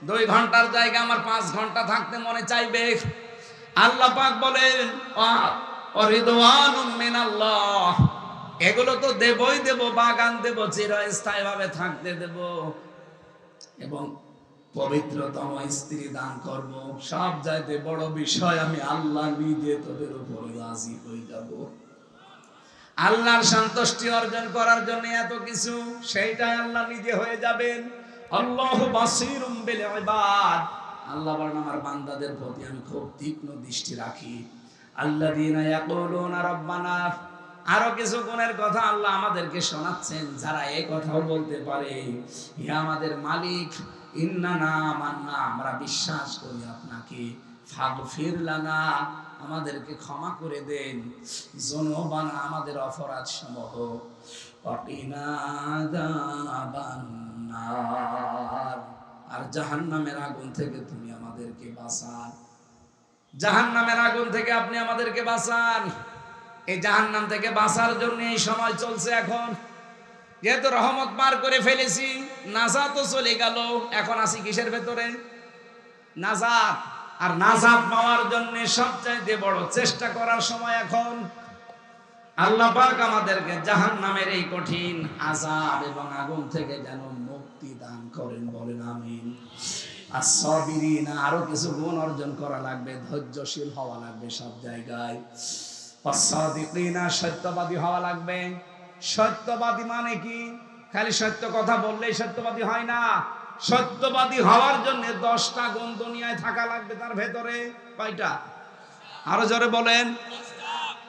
2 ঘন্টার জায়গা আমার 5 ঘন্টা থাকতে মনে চাইবে। আল্লাহ পাক বলেন রিদওয়ানুম মিনাল্লাহ, এগুলো তো দেবই দেব, বাগান দেব, চিরস্থায়ী ভাবে থাকতে দেব, এবং পবিত্রতম স্ত্রী দান করব। সব চাইতে বড় বিষয়, আমি আল্লাহ নিজে তোদের উপরে রাজি হয়ে যাব। আল্লাহর সন্তুষ্টি অর্জন করার জন্য এত কিছু, সেইটাই আল্লাহ নিজে হয়ে যাবেন। আল্লাহু বাসীরুম বিল ইবাদ, আল্লাহ বলেন আমার বান্দাদের প্রতি আমি খুব তীক্ষ্ণ দৃষ্টি রাখি। আল্লাযীনা ইয়াকুলুনা রাব্বানা, আরো কিছু গুণের কথা আল্লাহ আমাদেরকে শোনাচ্ছেন, যারা এই কথাও বলতে পারে, হে আমাদের মালিক, ইন্নানা মান্না, আমরা বিশ্বাস করি আপনাকে, ফাগফির লানা, আমাদেরকে ক্ষমা করে দেন, যুনুবানা, আমাদের অপরাধ সমূহ, ওয়াকিনা আযাবান নার, আর জাহান্নামের আগুন থেকে তুমি আমাদেরকে বাঁচান। জাহান্নামের আগুন থেকে আপনি আমাদেরকে বাঁচান। এই জাহান্নাম থেকে বাঁচার জন্য এই সময় চলছে। এখন যেহেতু রহমত পার করে ফেলেছি, নাজাত তো চলে গেল, এখন আছি কিসের ভেতরে? নাজাত। আর নাজাত পাওয়ার জন্য সবচাইতে বড় চেষ্টা করার সময় এখন। আল্লাহ পাক আমাদেরকে জাহান্নামের এই কঠিন আযাব এবং আগুন থেকে যেন মুক্তি দান করেন, বলেন আমিন। as-সাবিরিনা, আরো কিছু গুণ অর্জন করা লাগবে, ধৈর্যশীল হওয়া লাগবে সব জায়গায়। as-সাদিকিনা, সত্যবাদী হওয়া লাগবে। সত্যবাদী মানে কি? খালি সত্য কথা বললেই সত্যবাদী হয় না। সত্যবাদী হওয়ার জন্য 10টা গুণ দুনিয়ায় থাকা লাগবে তার ভেতরে। কয়টা? আরো জোরে বলেন।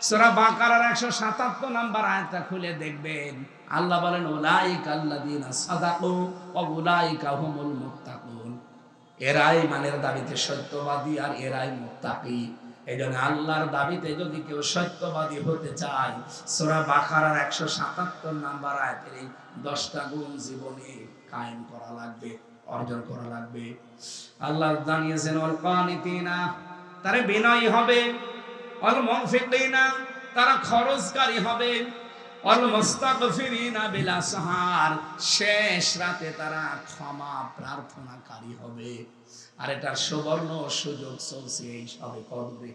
সূরা বাকারার 177 নম্বর আয়াতটা খুলে দেখবেন, আল্লাহ বলেন উলাইকা আল্লাযীনা সাদাকু ওয়া উলাইকা হুমুল মুত্তাকুন, এরাই ইমানের দাবিতে সত্যবাদী আর এরাই মুত্তাকি। এইজন্য আল্লাহর দাবিতে যদি কেউ সত্যবাদী হতে চায়, সূরা বাকারার 177 নম্বর আয়াতের এই 10টা গুণ জীবনে কায়েম করা লাগবে, অর্জন করা লাগবে। আল্লাহ জানিয়েছেন ওয়াল কানিতিনা, তারা বিনয়ী হবে, ওয়াল মুনফিকিনা, তারা খরচকারী হবে, ওয়াল মুস্তাগফিরিনা বিল আসহার, শেষ রাতে তারা ক্ষমা প্রার্থনাকারী হবে। আর এটার সুবর্ণ সুযোগ চলছে এই সবে কদরে।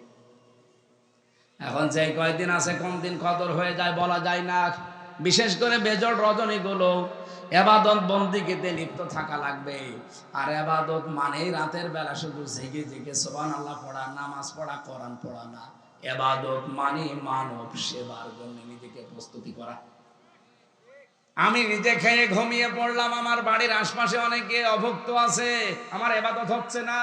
এখন যে কয়দিন আছে, কোন দিন কদর হয়ে যায় বলা যায় না। বিশেষ করে বেজোড় রজনীগুলো ইবাদত বন্দেগীতে লিপ্ত থাকা লাগবে। আর ইবাদত মানেই রাতের বেলা শুধু জেগে জেগে সুবহানাল্লাহ পড়া, নামাজ পড়া, কোরআন পড়া না। ইবাদত মানে মানব সেবার জন্য নিজেকে প্রস্তুতি করা। আমি নিজে খেয়ে ঘুমিয়ে পড়লাম, আমার বাড়ির আশপাশে অনেকে অভুক্ত আছে, আমার ইবাদত হচ্ছে না।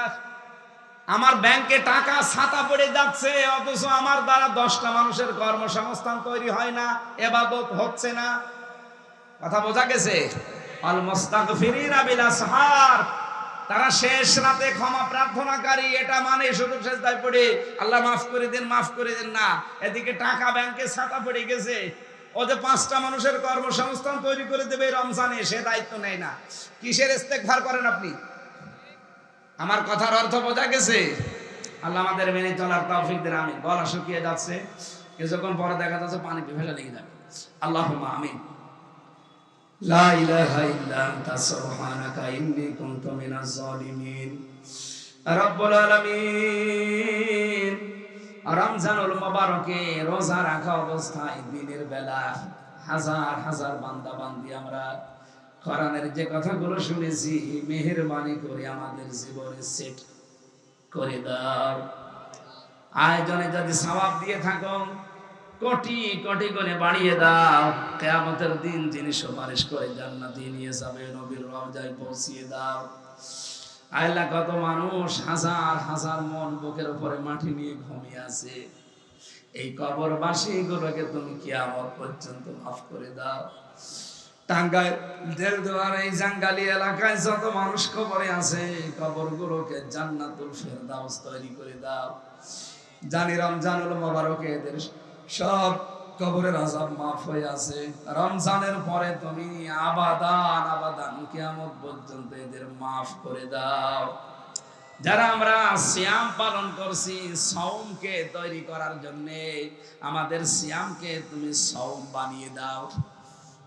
আমার ব্যাংকে টাকা ছাতা পড়ে যাচ্ছে, অথচ আমার দ্বারা 10টা মানুষের কর্মসংস্থান তৈরি হয় না, ইবাদত হচ্ছে না। কথা বোঝা গেছে? আল মুস্তাগফিরিনা বিল আসহার, তারা শেষ রাতে ক্ষমা প্রার্থনাকারী। এটা মানে শুধু সেজদায় পড়ে আল্লাহ মাফ করে দেন, মাফ করে দেন না। এদিকে টাকা ব্যাংকে ছাতা পড়ে গেছে, ও যে 5টা মানুষের কর্মসংস্থান তৈরি করে দেবে রমজানে, সে দায়িত্ব নেয় না। কিসের ইস্তেগফার করেন আপনি? আমার কথার অর্থ বোঝা গেছে? আল্লাহ আমাদের মেনে চলার তৌফিক দেন, আমিন। গলা শুকিয়ে যাচ্ছে, কিছুক্ষণ পরে দেখা যাচ্ছে পানি পিপাসা লেগে যাবে। আল্লাহুম্মা আমিন। লা ইলাহা ইল্লা আনতা সুবহানাকা ইন্নী কুনতু মিনাজ জালিমিন। রব্বুল আলামিন, রমজানুল মুবারকে রোজা রাখা অবস্থায় দিনের বেলা হাজার হাজার বান্দা বান্দি আমরা কোরআনের যে কথাগুলো শুনেছি, মেহেরবানি করে আমাদের জীবনে সেট করে দাও। আয়োজনে যদি সওয়াব দিয়ে থাকো, কোটি কোটি করে বাড়িয়ে দাও। কিয়ামতের দিন যিনি সুপারিশ করে জান্নাতে নিয়ে যাবে, নবীর রওজায় পৌঁছিয়ে দাও। আল্লাহ, কত মানুষ হাজার হাজার মন বুকের উপরে মাটি নিয়ে ঘুমিয়ে আছে, এই কবরবাসী গুলোকে তুমি কিয়ামত পর্যন্ত মাফ করে দাও। টাঙ্গাইল দেলদুয়ার এই জাঙ্গালি এলাকায় যত মানুষ কবরে আছে, কবরগুলোকে জান্নাতুল ফেরদাউস তৈরি করে দাও। জানি রমজানুল মোবারকে এদের সব কবরের আযাব মাফ হয়ে আছে। রমজানের পরে তুমি আবাদান আবাদান কিয়ামত পর্যন্ত এদের মাফ করে দাও। যারা আমরা সিয়াম পালন করছি সাওমকে তৈরি করার জন্য, আমাদের সিয়ামকে তুমি সাওম বানিয়ে দাও।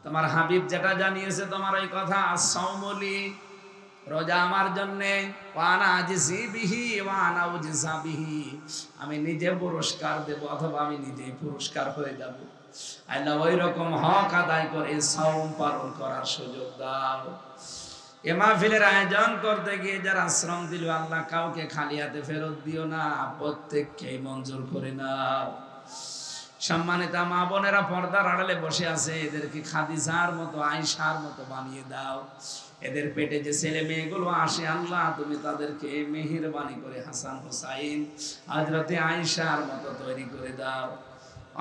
তোমার হাবিব যেটা জানিয়েছে তোমার ওই কথা, সাওমলি, রোজা আমার জন্য, ওয়ানা আজিসি বিহি ওয়ানা উজিসা বিহি, আমি নিজে পুরস্কার দেব অথবা আমি নিজেই পুরস্কার হয়ে যাব। আল্লাহ ওই রকম হক আদায় করে সাওম পালন করার সুযোগ দাও। এ মাহফিলের আয়োজন করতে গিয়ে যারা শ্রম দিল, আল্লাহ কাউকে খালি হাতে ফেরত দিও না, প্রত্যেককেই মঞ্জুর করে নাও। সম্মানিত মা বোনেরা পর্দার আড়ালে বসে আছে, এদেরকে খাদিজার মতো আয়েশার মতো বানিয়ে দাও। এদের পেটে যে ছেলে মেয়েগুলো আসে আল্লাহ তুমি তাদেরকে মেহেরবানি করে হাসান হুসাইন হযরতে আয়েশার মতো তৈরি করে দাও।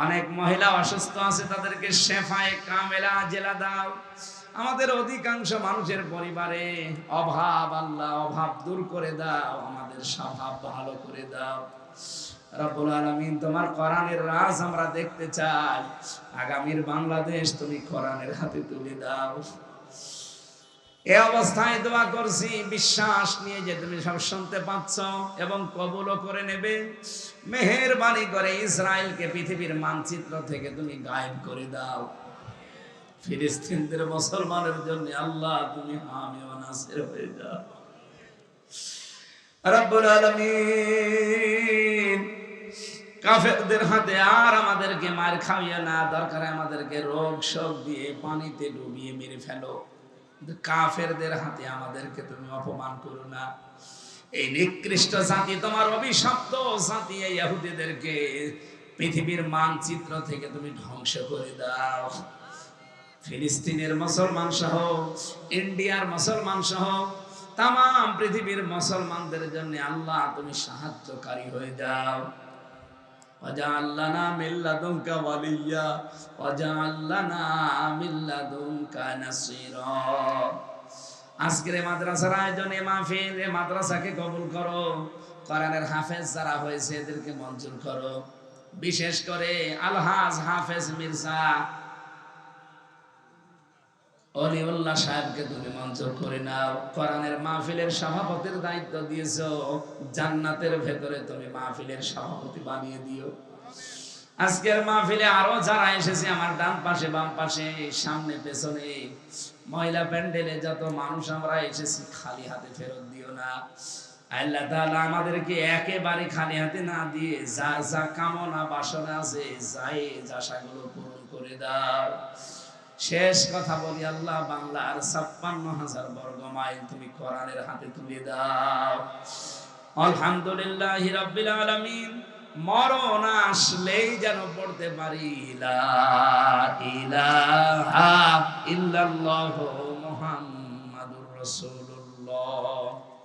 অনেক মহিলা অসুস্থ আছে, তাদেরকে শেফায়ে কামেলা জেলা দাও। আমাদের অধিকাংশ মানুষের পরিবারে অভাব, আল্লাহ অভাব দূর করে দাও, আমাদের স্বভাব ভালো করে দাও। রব্বুল আলামিন, তোমার কোরআনের রাজ আমরা দেখতে চাই। আগামীর বাংলাদেশ তুমি কোরআনের হাতে তুলে দাও। এই অবস্থায় দোয়া করছি বিশ্বাস নিয়ে যে তুমি সব শুনতে পাচ্ছ এবং কবুলও করে নেবে। মেহেরবানি করে ইসরায়েলকে পৃথিবীর মানচিত্র থেকে তুমি গায়েব করে দাও। ফিলিস্তিনদের মুসলমানের জন্য আল্লাহ তুমি হামি ও নাসির হয়ে যাও। রব্বুল আলামিন, কাফেরদের হাতে আর আমাদেরকে মার খাইয়ে না, দরকার আমাদেরকে রোগ শোক দিয়ে পানিতে ডুবিয়ে মেরে ফেলো, কাফেরদের হাতে আমাদেরকে তুমি অপমান করো না। এই নিকৃষ্ট জাতি, তোমার অভিশপ্ত জাতি, এই ইহুদিদেরকে পৃথিবীর মানচিত্র থেকে তুমি ধ্বংস করে দাও। ফিলিস্তিনের মুসলমান সহ, ইন্ডিয়ার মুসলমান সহ তাম পৃথিবীর মুসলমানদের জন্য আল্লাহ তুমি সাহায্যকারী হয়ে যাও। ওয়াজআল লানা মিন লাদুনকা ওয়ালিয়্যা ওয়াজআল লানা মিন লাদুনকা নাসীরা। আজকের মাদ্রাসার আয়োজনে মাহফিল, এই মাদ্রাসাকে কবুল করো। কোরআনের হাফেজ যারা হয়েছে এদেরকে মঞ্জুর করো। বিশেষ করে আলহাজ হাফেজ মির্জা অলিউল্লাহ সাহেবকে তুমি মঞ্জুর করে নাও। কোরআনের মাহফিলের সভাপতির দায়িত্ব দিয়েছো, জান্নাতের ভেতরে তুমি মাহফিলের সভাপতি বানিয়ে দিও। আজকের মাহফিলে আরো যারা এসেছে, আমার ডান পাশে বাম পাশে সামনে পেছনে মহিলা প্যান্ডেলে যত মানুষ আমরা এসেছি, খালি হাতে ফেরত দিও না। আল্লাহ তাআলা আমাদেরকে একেবারে খালি হাতে না দিয়ে যার যা কামনা বাসনা আছে জায়েজ আশাগুলো পূরণ করে দাও। শেষ কথা বলি, আল্লাহ বাংলার ৫৬,০০০ বর্গ মাইল তুমি কোরআনের হাতে তুলে দাও। আলহামদুলিল্লাহি রাব্বিল আলামিন। মরণ আসলেই যেন পড়তে পারি লা ইলাহা ইল্লাল্লাহু মুহাম্মাদুর রাসূলুল্লাহ।